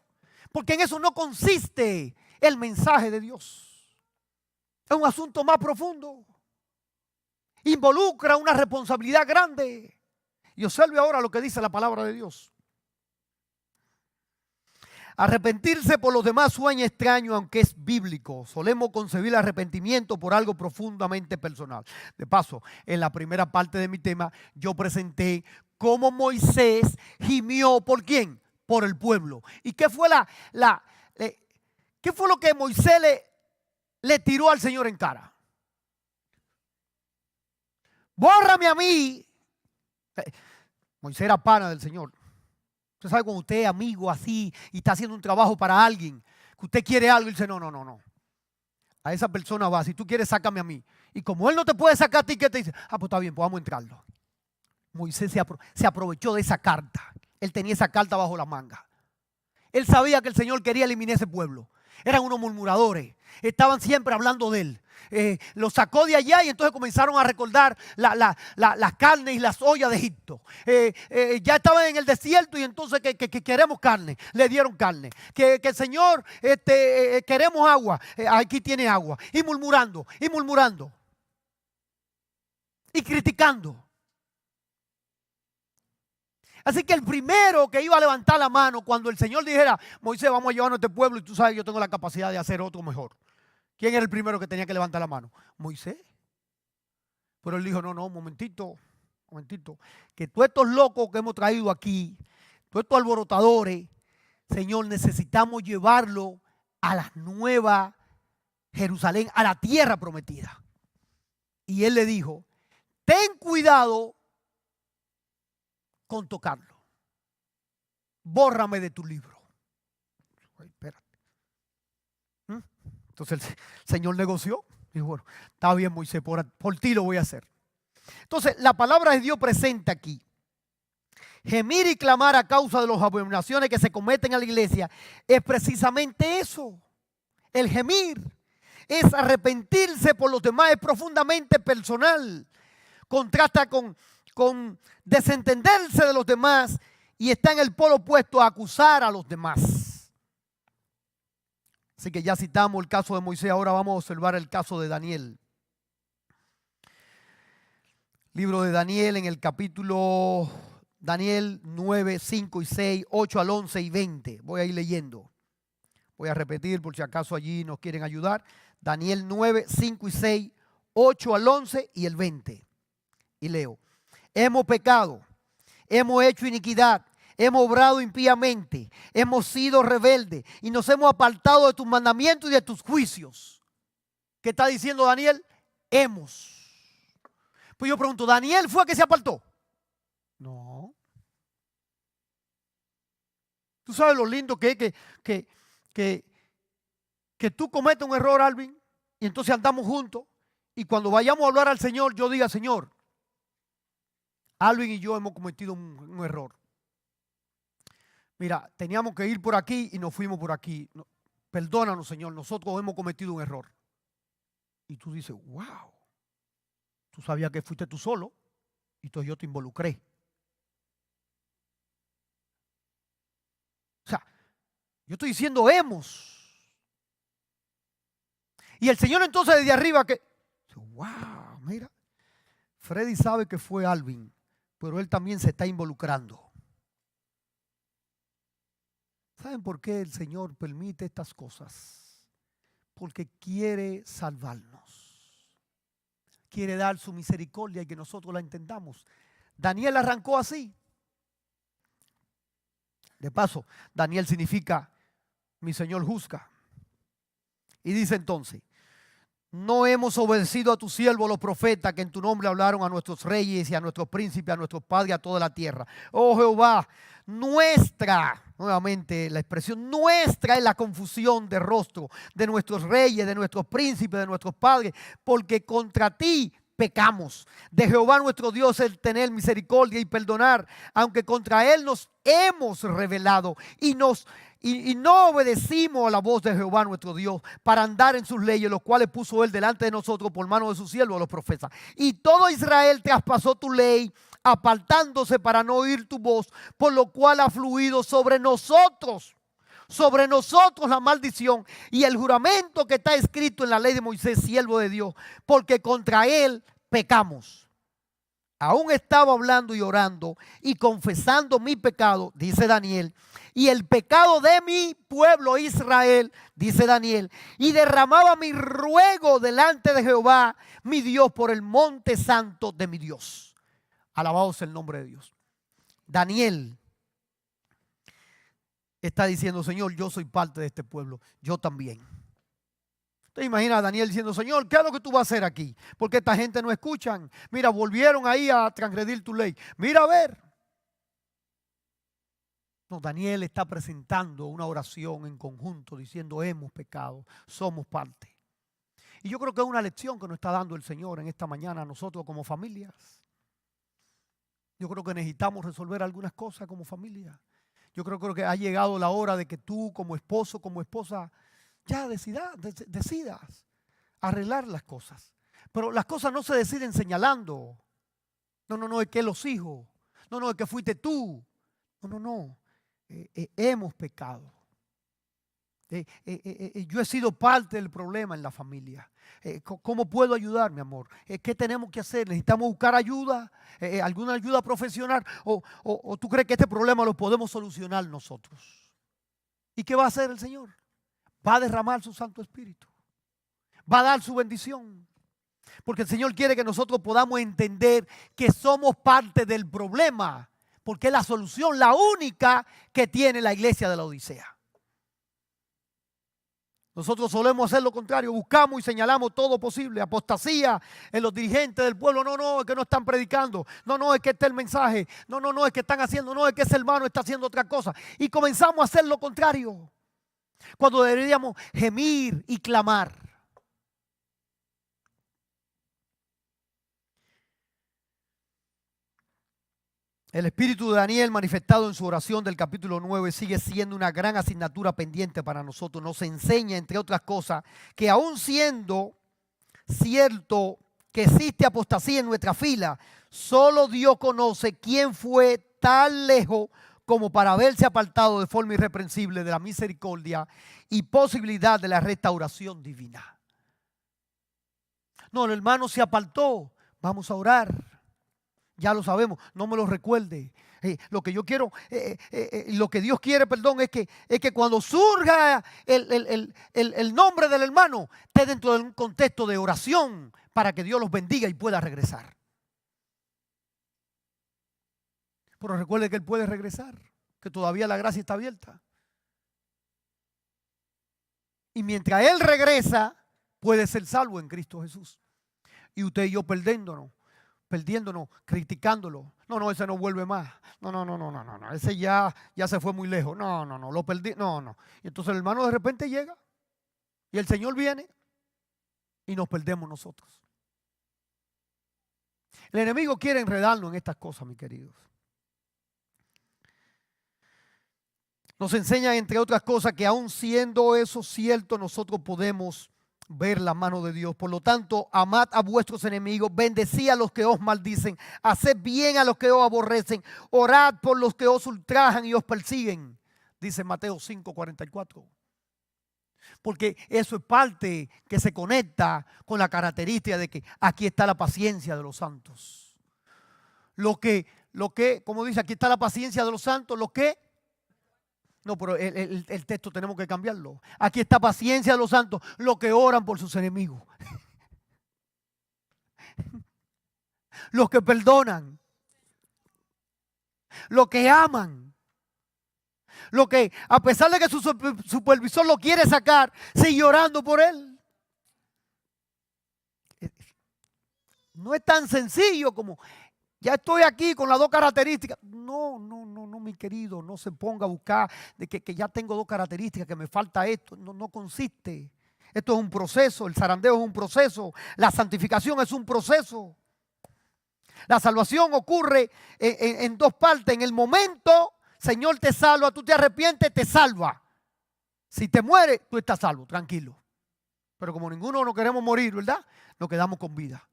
Porque en eso no consiste el mensaje de Dios. Es un asunto más profundo. Involucra una responsabilidad grande. Y observe ahora lo que dice la palabra de Dios. Arrepentirse por los demás sueña extraño, aunque es bíblico. Solemos concebir el arrepentimiento por algo profundamente personal. De paso, en la primera parte de mi tema, yo presenté cómo Moisés gimió. ¿Por quién? Por el pueblo. ¿Y qué fue qué fue lo que Moisés le tiró al Señor en cara? Bórrame a mí. Moisés era pana del Señor. Usted sabe cuando usted es amigo así y está haciendo un trabajo para alguien, que usted quiere algo y dice, no. A esa persona va, si tú quieres, sácame a mí. Y como él no te puede sacar a ti, ¿qué te dice? Ah, pues está bien, pues vamos a entrarlo. Moisés se aprovechó de esa carta. Él tenía esa carta bajo la manga. Él sabía que el Señor quería eliminar ese pueblo. Eran unos murmuradores. Estaban siempre hablando de él. Los sacó de allá y entonces comenzaron a recordar las carnes y las ollas de Egipto. Ya estaban en el desierto y entonces que queremos carne. Le dieron carne. Que el Señor, queremos agua. Aquí tiene agua. Y murmurando. Y criticando. Así que el primero que iba a levantar la mano cuando el Señor dijera, Moisés, vamos a llevarnos a este pueblo y tú sabes que yo tengo la capacidad de hacer otro mejor. ¿Quién era el primero que tenía que levantar la mano? Moisés. Pero él dijo, no, un momentito, que todos estos locos que hemos traído aquí, todos estos alborotadores, Señor, necesitamos llevarlo a la nueva Jerusalén, a la tierra prometida. Y él le dijo, ten cuidado con tocarlo. Bórrame de tu libro. Ay, espérate. Entonces el Señor negoció. Dijo, bueno, está bien, Moisés, por ti lo voy a hacer. Entonces la palabra de Dios presenta aquí. Gemir y clamar a causa de las abominaciones que se cometen en la iglesia es precisamente eso. El gemir es arrepentirse por los demás, es profundamente personal. Contrasta con desentenderse de los demás y está en el polo opuesto a acusar a los demás. Así que ya citamos el caso de Moisés, ahora vamos a observar el caso de Daniel. Libro de Daniel en el capítulo Daniel 9, 5 y 6, 8 al 11 y 20. Voy a ir leyendo. Voy a repetir por si acaso allí nos quieren ayudar. Daniel 9, 5 y 6, 8 al 11 y el 20. Y leo. Hemos pecado, hemos hecho iniquidad, hemos obrado impíamente, hemos sido rebeldes y nos hemos apartado de tus mandamientos y de tus juicios. ¿Qué está diciendo Daniel? Hemos. Pues yo pregunto, ¿Daniel fue el que se apartó? No. ¿Tú sabes lo lindo que es que tú cometes un error, Alvin, y entonces andamos juntos y cuando vayamos a hablar al Señor, yo diga, Señor, Alvin y yo hemos cometido un error. Mira, teníamos que ir por aquí y nos fuimos por aquí. No, perdónanos, Señor, nosotros hemos cometido un error. Y tú dices, wow, tú sabías que fuiste tú solo y entonces yo te involucré. O sea, yo estoy diciendo hemos. Y el Señor entonces desde arriba que, wow, mira, Freddy sabe que fue Alvin. pero Él también se está involucrando. ¿Saben por qué el Señor permite estas cosas? Porque quiere salvarnos. Quiere dar su misericordia y que nosotros la entendamos. Daniel arrancó así. De paso, Daniel significa mi Señor juzga. Y dice entonces: no hemos obedecido a tus siervos los profetas que en tu nombre hablaron a nuestros reyes y a nuestros príncipes, a nuestros padres, a toda la tierra. Oh Jehová, nuestra, nuevamente la expresión nuestra, es la confusión de rostro de nuestros reyes, de nuestros príncipes, de nuestros padres, porque contra ti pecamos. De Jehová nuestro Dios es tener misericordia y perdonar, aunque contra Él nos hemos rebelado y no obedecimos a la voz de Jehová nuestro Dios para andar en sus leyes, los cuales puso Él delante de nosotros por mano de sus siervos los profetas. Y todo Israel traspasó tu ley, apartándose para no oír tu voz, por lo cual ha fluido sobre nosotros la maldición y el juramento que está escrito en la ley de Moisés, siervo de Dios, porque contra Él pecamos. Aún estaba hablando y orando y confesando mi pecado, dice Daniel, y el pecado de mi pueblo Israel, dice Daniel, y derramaba mi ruego delante de Jehová, mi Dios, por el monte santo de mi Dios. Alabado sea el nombre de Dios. Daniel está diciendo: Señor, yo soy parte de este pueblo, yo también. ¿Te imaginas a Daniel diciendo: Señor, ¿qué es lo que tú vas a hacer aquí? Porque esta gente no escuchan. Mira, volvieron ahí a transgredir tu ley. Mira a ver. No, Daniel está presentando una oración en conjunto diciendo: hemos pecado, somos parte. Y yo creo que es una lección que nos está dando el Señor en esta mañana a nosotros como familias. Yo creo que necesitamos resolver algunas cosas como familia. Yo creo que ha llegado la hora de que tú como esposo, como esposa, ya decidas arreglar las cosas. Pero las cosas no se deciden señalando. No, es que los hijos. No, es que fuiste tú. No. Hemos pecado. Yo he sido parte del problema en la familia. ¿Cómo puedo ayudar, mi amor? ¿Qué tenemos que hacer? ¿Necesitamos buscar ayuda? ¿Alguna ayuda profesional? ¿O tú crees que este problema lo podemos solucionar nosotros? ¿Y qué va a hacer el Señor? Va a derramar su Santo Espíritu. Va a dar su bendición. Porque el Señor quiere que nosotros podamos entender que somos parte del problema. Porque es la solución, la única que tiene la iglesia de la Odisea. Nosotros solemos hacer lo contrario, buscamos y señalamos todo posible, apostasía en los dirigentes del pueblo. No, es que no están predicando. No, es que está el mensaje. No, es que están haciendo. No, es que ese hermano está haciendo otra cosa. Y comenzamos a hacer lo contrario, cuando deberíamos gemir y clamar. El espíritu de Daniel manifestado en su oración del capítulo 9 sigue siendo una gran asignatura pendiente para nosotros. Nos enseña, entre otras cosas, que aún siendo cierto que existe apostasía en nuestra fila, solo Dios conoce quién fue tan lejos como para haberse apartado de forma irreprensible de la misericordia y posibilidad de la restauración divina. No, el hermano se apartó. Vamos a orar. Ya lo sabemos, no me lo recuerde. Lo que yo quiero, lo que Dios quiere, perdón, es que cuando surja el nombre del hermano, esté dentro de un contexto de oración para que Dios los bendiga y pueda regresar. Pero recuerde que Él puede regresar, que todavía la gracia está abierta. Y mientras Él regresa, puede ser salvo en Cristo Jesús. Y usted y yo perdiéndonos, criticándolo. No, ese no vuelve más. No, ese ya se fue muy lejos. No, lo perdí. No. Y entonces el hermano de repente llega y el Señor viene y nos perdemos nosotros. El enemigo quiere enredarnos en estas cosas, mis queridos. Nos enseñan, entre otras cosas, que aún siendo eso cierto, nosotros podemos ver la mano de Dios. Por lo tanto, amad a vuestros enemigos, bendecid a los que os maldicen, haced bien a los que os aborrecen, orad por los que os ultrajan y os persiguen, dice Mateo 5:44. Porque eso es parte que se conecta con la característica de que aquí está la paciencia de los santos. Lo que lo que, como dice, aquí está la paciencia de los santos, lo que, no, pero el texto tenemos que cambiarlo. Aquí está paciencia de los santos, los que oran por sus enemigos, los que perdonan, los que aman, los que a pesar de que su supervisor lo quiere sacar, sigue orando por él. No es tan sencillo como, ya estoy aquí con las dos características. No, mi querido, no se ponga a buscar de que ya tengo dos características, que me falta esto. No consiste. Esto es un proceso, el zarandeo es un proceso, la santificación es un proceso. La salvación ocurre en dos partes. En el momento, Señor te salva, tú te arrepientes, te salva. Si te mueres, tú estás salvo, tranquilo. Pero como ninguno no queremos morir, ¿verdad? Nos quedamos con vida.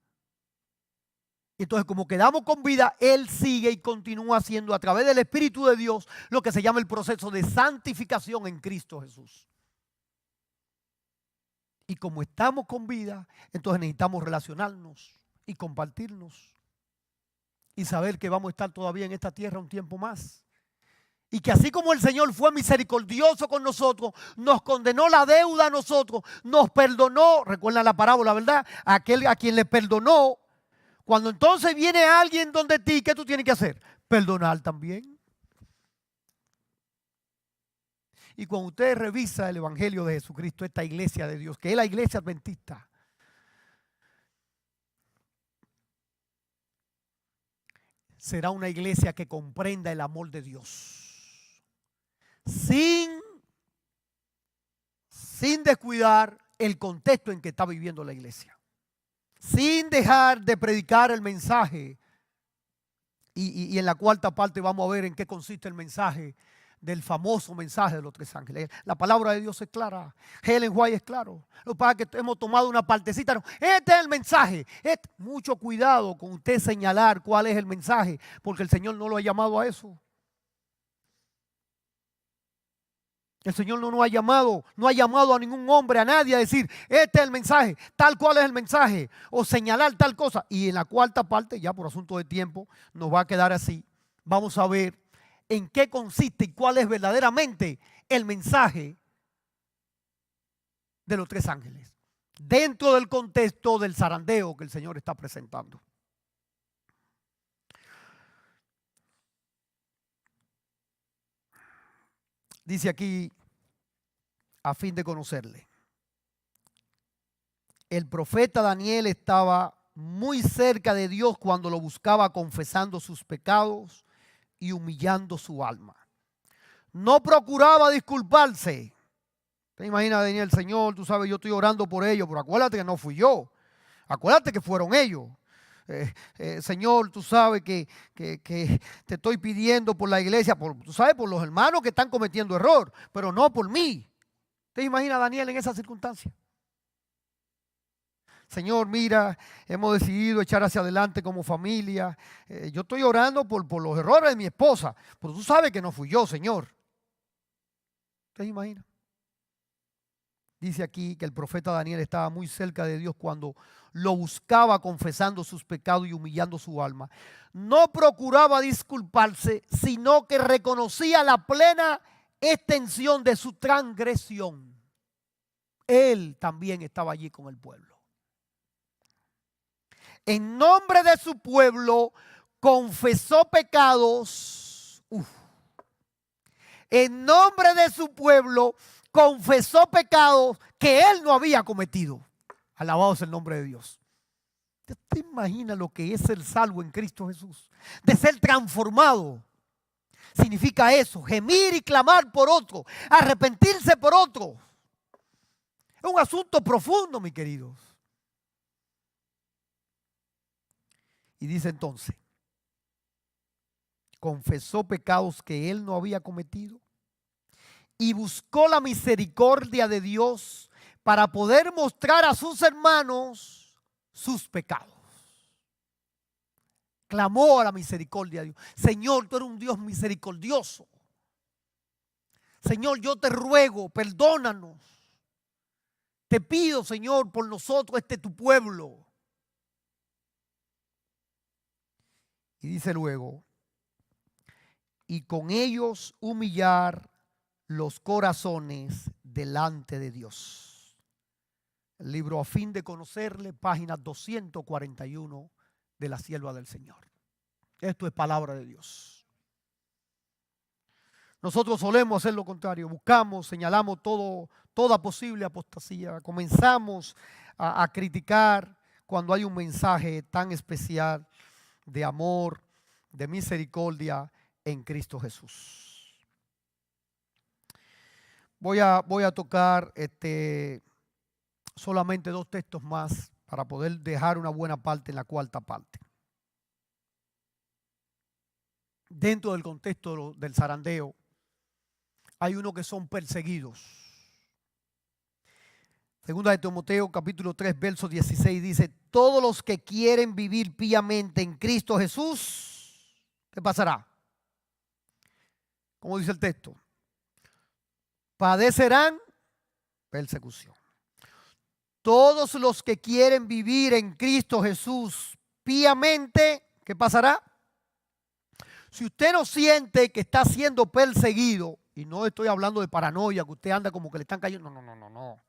Entonces, como quedamos con vida, Él sigue y continúa haciendo a través del Espíritu de Dios lo que se llama el proceso de santificación en Cristo Jesús. Y como estamos con vida, entonces necesitamos relacionarnos y compartirnos y saber que vamos a estar todavía en esta tierra un tiempo más. Y que así como el Señor fue misericordioso con nosotros, nos condenó la deuda a nosotros, nos perdonó, recuerdan la parábola, ¿verdad? Aquel a quien le perdonó. Cuando entonces viene alguien donde ti, ¿qué tú tienes que hacer? Perdonar también. Y cuando usted revisa el Evangelio de Jesucristo, esta iglesia de Dios, que es la iglesia adventista, será una iglesia que comprenda el amor de Dios. Sin descuidar el contexto en que está viviendo la iglesia. Sin dejar de predicar el mensaje. Y en la cuarta parte vamos a ver en qué consiste el mensaje del famoso mensaje de los tres ángeles. La palabra de Dios es clara. Ellen White es claro. Lo que pasa es que hemos tomado una partecita. No, este es el mensaje. Mucho cuidado con usted señalar cuál es el mensaje, porque el Señor no lo ha llamado a eso. El Señor no nos ha llamado, no ha llamado a ningún hombre, a nadie a decir, este es el mensaje, tal cual es el mensaje, o señalar tal cosa. Y en la cuarta parte, ya por asunto de tiempo, nos va a quedar así. Vamos a ver en qué consiste y cuál es verdaderamente el mensaje de los tres ángeles, dentro del contexto del zarandeo que el Señor está presentando. Dice aquí, a fin de conocerle. El profeta Daniel estaba muy cerca de Dios cuando lo buscaba, confesando sus pecados y humillando su alma. No procuraba disculparse. ¿Te imaginas, Daniel? Señor, tú sabes, yo estoy orando por ellos, pero acuérdate que no fui yo. Acuérdate que fueron ellos. Señor, tú sabes que te estoy pidiendo por la iglesia, tú sabes, por los hermanos que están cometiendo error, pero no por mí. ¿Te imaginas a Daniel en esa circunstancia? Señor, mira, hemos decidido echar hacia adelante como familia. Yo estoy orando por los errores de mi esposa, pero tú sabes que no fui yo, Señor. ¿Te imaginas? Dice aquí que el profeta Daniel estaba muy cerca de Dios cuando lo buscaba, confesando sus pecados y humillando su alma. No procuraba disculparse, sino que reconocía la plena extensión de su transgresión. Él también estaba allí con el pueblo. En nombre de su pueblo confesó pecados. En nombre de su pueblo confesó pecados que él no había cometido. Alabado sea el nombre de Dios. ¿Te imaginas lo que es ser salvo en Cristo Jesús? De ser transformado. Significa eso, gemir y clamar por otro, arrepentirse por otro. Es un asunto profundo, mis queridos. Y dice entonces, confesó pecados que él no había cometido y buscó la misericordia de Dios para poder mostrar a sus hermanos sus pecados. Clamó a la misericordia de Dios. Señor, tú eres un Dios misericordioso. Señor, yo te ruego, perdónanos. Te pido, Señor, por nosotros, tu pueblo. Y dice luego, y con ellos humillar los corazones delante de Dios. El libro A fin de conocerle, página 241 de La sierva del Señor. Esto es palabra de Dios. Nosotros solemos hacer lo contrario, buscamos, señalamos toda posible apostasía, comenzamos a criticar cuando hay un mensaje tan especial de amor, de misericordia en Cristo Jesús. Voy a tocar solamente 2 textos más para poder dejar una buena parte en la cuarta parte. Dentro del contexto del zarandeo, hay unos que son perseguidos. Segunda de Timoteo, capítulo 3, verso 16, dice: todos los que quieren vivir piamente en Cristo Jesús, ¿qué pasará? Como dice el texto, padecerán persecución. Todos los que quieren vivir en Cristo Jesús piamente, ¿qué pasará? Si usted no siente que está siendo perseguido, y no estoy hablando de paranoia, que usted anda como que le están cayendo, no.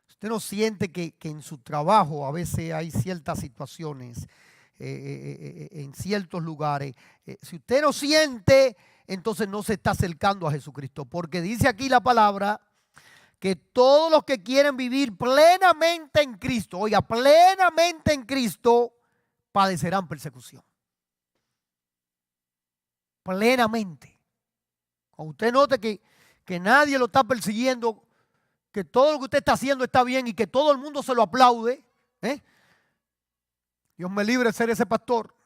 Si usted no siente que en su trabajo a veces hay ciertas situaciones, en ciertos lugares, si usted no siente, entonces no se está acercando a Jesucristo, porque dice aquí la palabra que todos los que quieren vivir plenamente en Cristo, oiga, plenamente en Cristo, padecerán persecución. Plenamente. Cuando usted note que nadie lo está persiguiendo, que todo lo que usted está haciendo está bien y que todo el mundo se lo aplaude, Dios me libre de ser ese pastor.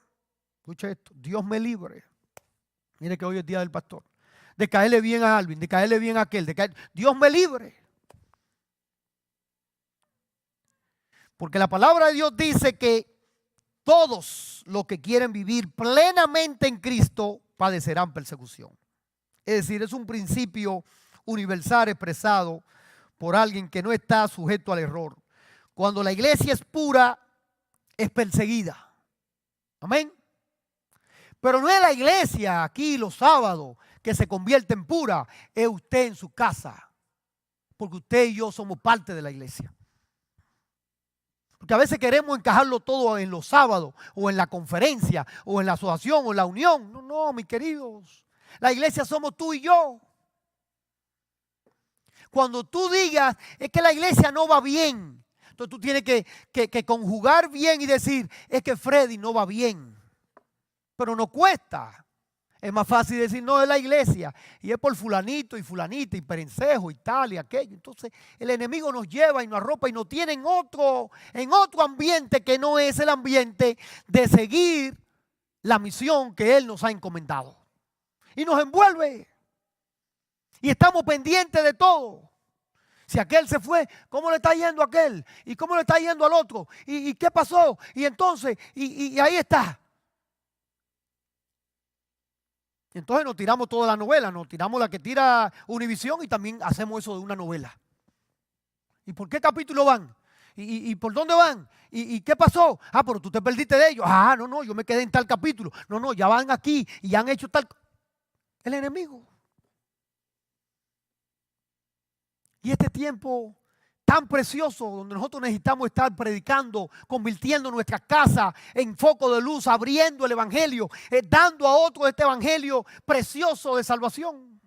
Escuche esto, Dios me libre. Mire que hoy es día del pastor. De caerle bien a Alvin, de caerle bien a aquel, Dios me libre. Porque la palabra de Dios dice que todos los que quieren vivir plenamente en Cristo padecerán persecución. Es decir, es un principio universal expresado por alguien que no está sujeto al error. Cuando la iglesia es pura, es perseguida. Amén. Pero no es la iglesia aquí los sábados que se convierte en pura, es usted en su casa. Porque usted y yo somos parte de la iglesia. Porque a veces queremos encajarlo todo en los sábados, o en la conferencia, o en la asociación, o en la unión. No, mis queridos. La iglesia somos tú y yo. Cuando tú digas, es que la iglesia no va bien, entonces tú tienes que conjugar bien y decir, es que Freddy no va bien. Pero no cuesta. Es más fácil decir, no, es la iglesia. Y es por fulanito y fulanita y perencejo y tal y aquello. Entonces el enemigo nos lleva y nos arropa y nos tiene en otro ambiente que no es el ambiente de seguir la misión que Él nos ha encomendado. Y nos envuelve. Y estamos pendientes de todo. Si aquel se fue, ¿cómo le está yendo a aquel? ¿Y cómo le está yendo al otro? ¿Y qué pasó? Y entonces, y ahí está. Entonces nos tiramos toda la novela, nos tiramos la que tira Univisión y también hacemos eso de una novela. ¿Y por qué capítulo van? ¿Y por dónde van? ¿Y qué pasó? Ah, pero tú te perdiste de ellos. Ah, no, yo me quedé en tal capítulo. No, ya van aquí y ya han hecho tal. El enemigo. Y este tiempo tan precioso donde nosotros necesitamos estar predicando, convirtiendo nuestra casa en foco de luz, abriendo el evangelio, dando a otros este evangelio precioso de salvación.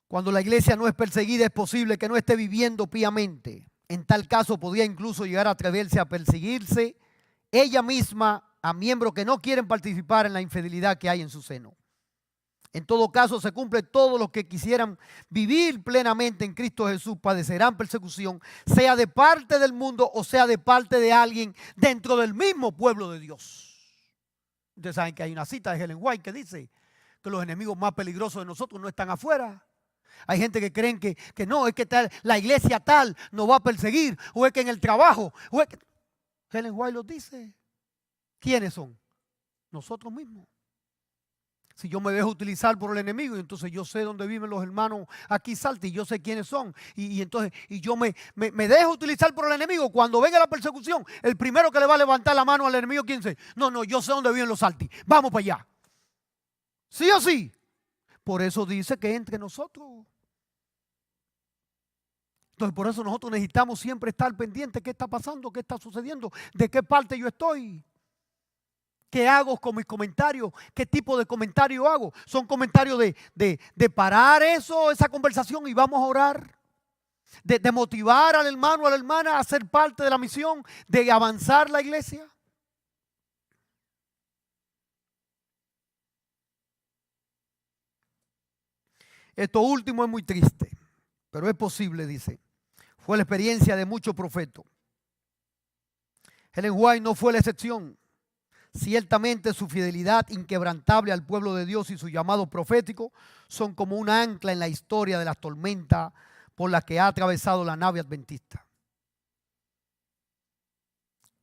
Cuando la iglesia no es perseguida, es posible que no esté viviendo piamente. En tal caso podría incluso llegar a atreverse a perseguirse ella misma a miembros que no quieren participar en la infidelidad que hay en su seno. En todo caso, se cumple todos los que quisieran vivir plenamente en Cristo Jesús padecerán persecución, sea de parte del mundo o sea de parte de alguien dentro del mismo pueblo de Dios. Ustedes saben que hay una cita de Ellen White que dice que los enemigos más peligrosos de nosotros no están afuera. Hay gente que creen que no, es que la iglesia tal nos va a perseguir, o es que en el trabajo, o es que... Ellen White lo dice. ¿Quiénes son? Nosotros mismos. Si yo me dejo utilizar por el enemigo, y entonces yo sé dónde viven los hermanos aquí Salta y yo sé quiénes son. Entonces yo me dejo utilizar por el enemigo. Cuando venga la persecución, el primero que le va a levantar la mano al enemigo, ¿quién es? No, yo sé dónde viven los Saltis. Vamos para allá. ¿Sí o sí? Por eso dice que entre nosotros. Entonces por eso nosotros necesitamos siempre estar pendientes. ¿Qué está pasando? ¿Qué está sucediendo? ¿De qué parte yo estoy? ¿Qué hago con mis comentarios? ¿Qué tipo de comentario hago? ¿Son comentarios de parar esa conversación y vamos a orar? ¿De motivar al hermano o a la hermana a ser parte de la misión? ¿De avanzar la iglesia? Esto último es muy triste, pero es posible, dice. Fue la experiencia de muchos profetas. Ellen White no fue la excepción. Ciertamente su fidelidad inquebrantable al pueblo de Dios y su llamado profético son como un ancla en la historia de las tormentas por las que ha atravesado la nave adventista.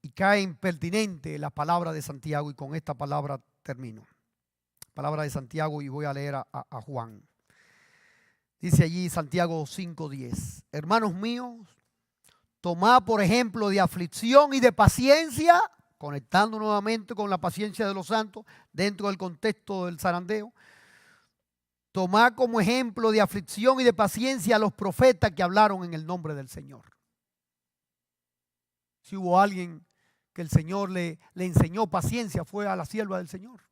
Y cae impertinente la palabra de Santiago, y con esta palabra termino. Palabra de Santiago, y voy a leer a Juan. Dice allí Santiago 5:10. Hermanos míos, tomad por ejemplo de aflicción y de paciencia, conectando nuevamente con la paciencia de los santos dentro del contexto del zarandeo. Tomad como ejemplo de aflicción y de paciencia a los profetas que hablaron en el nombre del Señor. Si hubo alguien que el Señor le enseñó paciencia, fue a la sierva del Señor.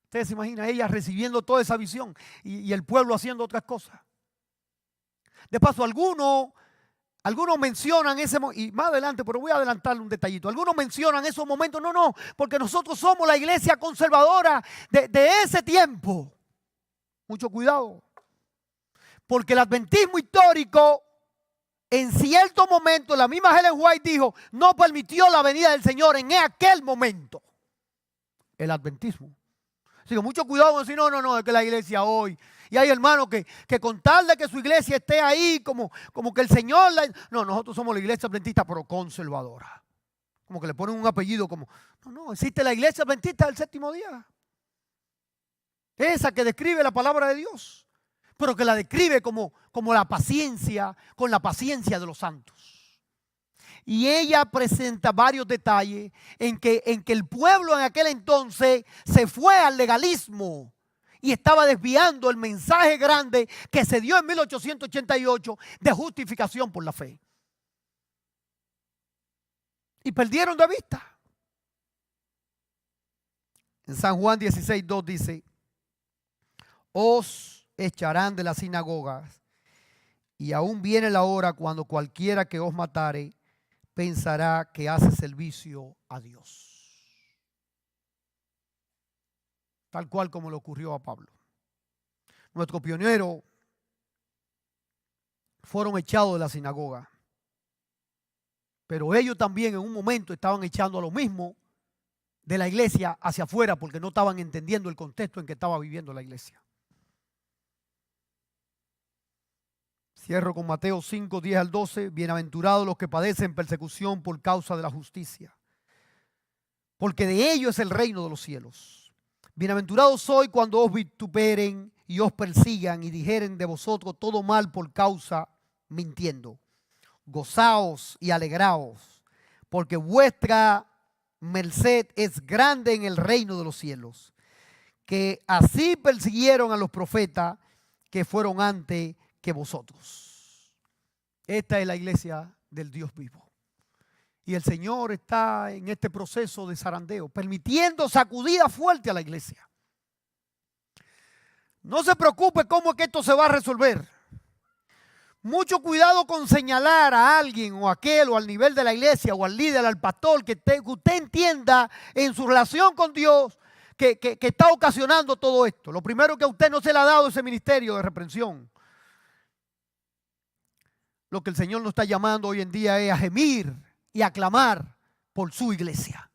Ustedes se imaginan, ella recibiendo toda esa visión y el pueblo haciendo otras cosas. De paso, algunos mencionan ese momento, y más adelante, pero voy a adelantarle un detallito. Algunos mencionan esos momentos, no, porque nosotros somos la iglesia conservadora de ese tiempo. Mucho cuidado, porque el adventismo histórico, en cierto momento, la misma Ellen White dijo, no permitió la venida del Señor en aquel momento. El adventismo. Así que mucho cuidado con decir, no, es que la iglesia hoy. Y hay hermanos que con tal de que su iglesia esté ahí, como que el Señor... No, nosotros somos la iglesia adventista, pero conservadora. Como que le ponen un apellido como... No, existe la iglesia adventista del séptimo día. Esa que describe la palabra de Dios, pero que la describe como la paciencia, con la paciencia de los santos. Y ella presenta varios detalles en que el pueblo en aquel entonces se fue al legalismo y estaba desviando el mensaje grande que se dio en 1888 de justificación por la fe. Y perdieron de vista. En San Juan 16:2 dice, os echarán de las sinagogas, y aún viene la hora cuando cualquiera que os matare pensará que hace servicio a Dios. Tal cual como le ocurrió a Pablo. Nuestros pioneros fueron echados de la sinagoga, pero ellos también en un momento estaban echando a lo mismo de la iglesia hacia afuera, porque no estaban entendiendo el contexto en que estaba viviendo la iglesia. Cierro con Mateo 5:10-12. Bienaventurados los que padecen persecución por causa de la justicia, porque de ellos es el reino de los cielos. Bienaventurados sois cuando os vituperen y os persigan y dijeren de vosotros todo mal por causa, mintiendo. Gozaos y alegraos, porque vuestra merced es grande en el reino de los cielos. Que así persiguieron a los profetas que fueron antes que vosotros. Esta es la iglesia del Dios vivo. Y el Señor está en este proceso de zarandeo, permitiendo sacudida fuerte a la iglesia. No se preocupe cómo es que esto se va a resolver. Mucho cuidado con señalar a alguien o a aquel o al nivel de la iglesia o al líder, al pastor, que usted entienda en su relación con Dios que está ocasionando todo esto. Lo primero que a usted no se le ha dado ese ministerio de reprensión. Lo que el Señor nos está llamando hoy en día es a gemir y a clamar por su iglesia,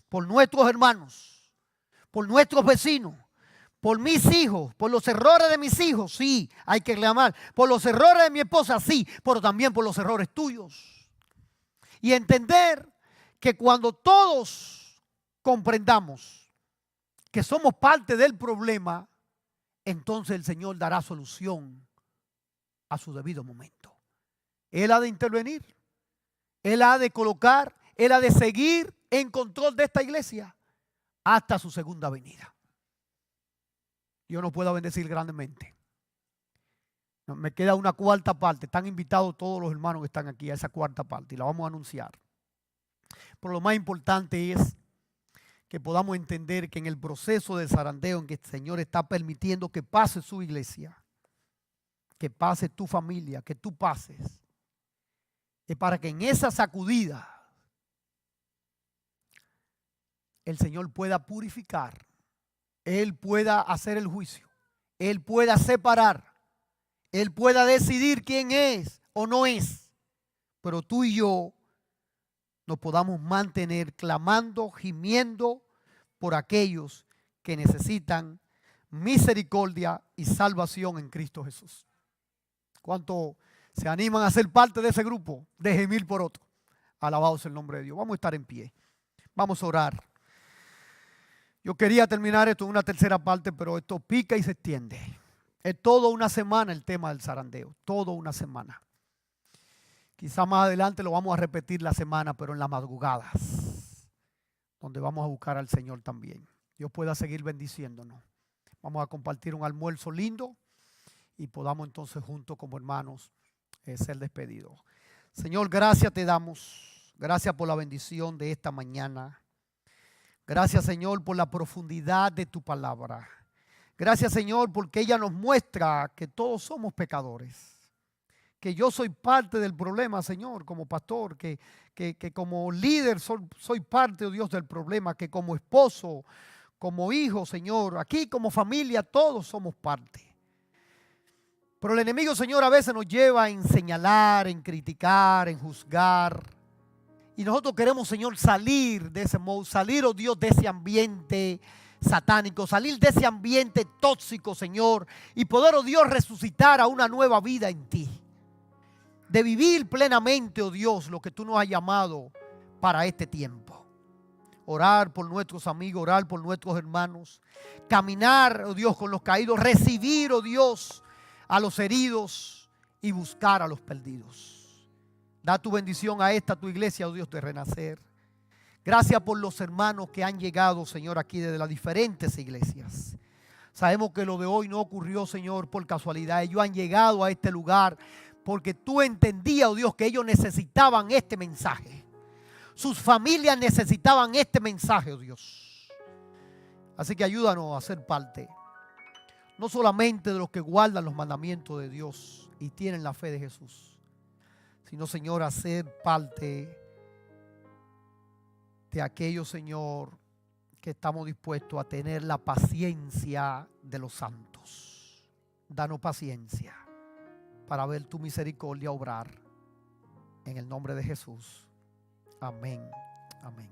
por nuestros hermanos, por nuestros vecinos, por mis hijos, por los errores de mis hijos, sí, hay que clamar, por los errores de mi esposa, sí, pero también por los errores tuyos. Y entender que cuando todos comprendamos que somos parte del problema, entonces el Señor dará solución a su debido momento. Él ha de intervenir, Él ha de colocar, Él ha de seguir en control de esta iglesia hasta su segunda venida. Dios nos pueda bendecir grandemente. Me queda una cuarta parte. Están invitados todos los hermanos que están aquí a esa cuarta parte y la vamos a anunciar. Pero lo más importante es que podamos entender que en el proceso de zarandeo en que el Señor está permitiendo que pase su iglesia, que pase tu familia, que tú pases, es para que en esa sacudida el Señor pueda purificar, Él pueda hacer el juicio, Él pueda separar, Él pueda decidir quién es o no es, pero tú y yo nos podamos mantener clamando, gimiendo por aquellos que necesitan misericordia y salvación en Cristo Jesús. ¿Cuántos se animan a ser parte de ese grupo de gemir por otro? Alabado sea el nombre de Dios. Vamos a estar en pie. Vamos a orar. Yo quería terminar esto en una tercera parte, pero esto pica y se extiende. Es toda una semana el tema del zarandeo. Toda una semana. Quizá más adelante lo vamos a repetir la semana, pero en las madrugadas, donde vamos a buscar al Señor también. Dios pueda seguir bendiciéndonos. Vamos a compartir un almuerzo lindo y podamos entonces juntos como hermanos ser despedidos. Señor, gracias te damos. Gracias por la bendición de esta mañana. Gracias, Señor, por la profundidad de tu palabra. Gracias, Señor, porque ella nos muestra que todos somos pecadores. Que yo soy parte del problema, Señor, como pastor, que como líder soy parte, oh Dios, del problema, que como esposo, como hijo, Señor, aquí como familia, todos somos parte. Pero el enemigo, Señor, a veces nos lleva en señalar, en criticar, en juzgar. Y nosotros queremos, Señor, salir de ese modo, salir, oh Dios, de ese ambiente satánico, salir de ese ambiente tóxico, Señor, y poder, oh Dios, resucitar a una nueva vida en ti. De vivir plenamente, oh Dios, lo que tú nos has llamado para este tiempo. Orar por nuestros amigos, orar por nuestros hermanos. Caminar, oh Dios, con los caídos. Recibir, oh Dios, a los heridos y buscar a los perdidos. Da tu bendición a esta tu iglesia, oh Dios, de Renacer. Gracias por los hermanos que han llegado, Señor, aquí desde las diferentes iglesias. Sabemos que lo de hoy no ocurrió, Señor, por casualidad. Ellos han llegado a este lugar porque tú entendías, oh Dios, que ellos necesitaban este mensaje. Sus familias necesitaban este mensaje, oh Dios. Así que ayúdanos a ser parte, no solamente de los que guardan los mandamientos de Dios y tienen la fe de Jesús, sino, Señor, a ser parte de aquellos, Señor, que estamos dispuestos a tener la paciencia de los santos. Danos paciencia para ver tu misericordia obrar en el nombre de Jesús. Amén. Amén.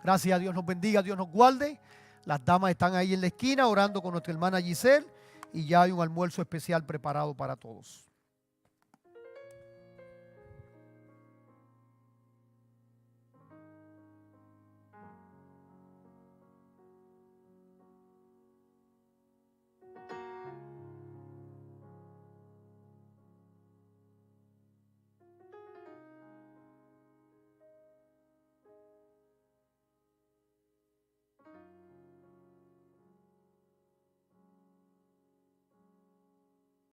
Gracias a Dios, nos bendiga, Dios nos guarde. Las damas están ahí en la esquina orando con nuestra hermana Giselle y ya hay un almuerzo especial preparado para todos.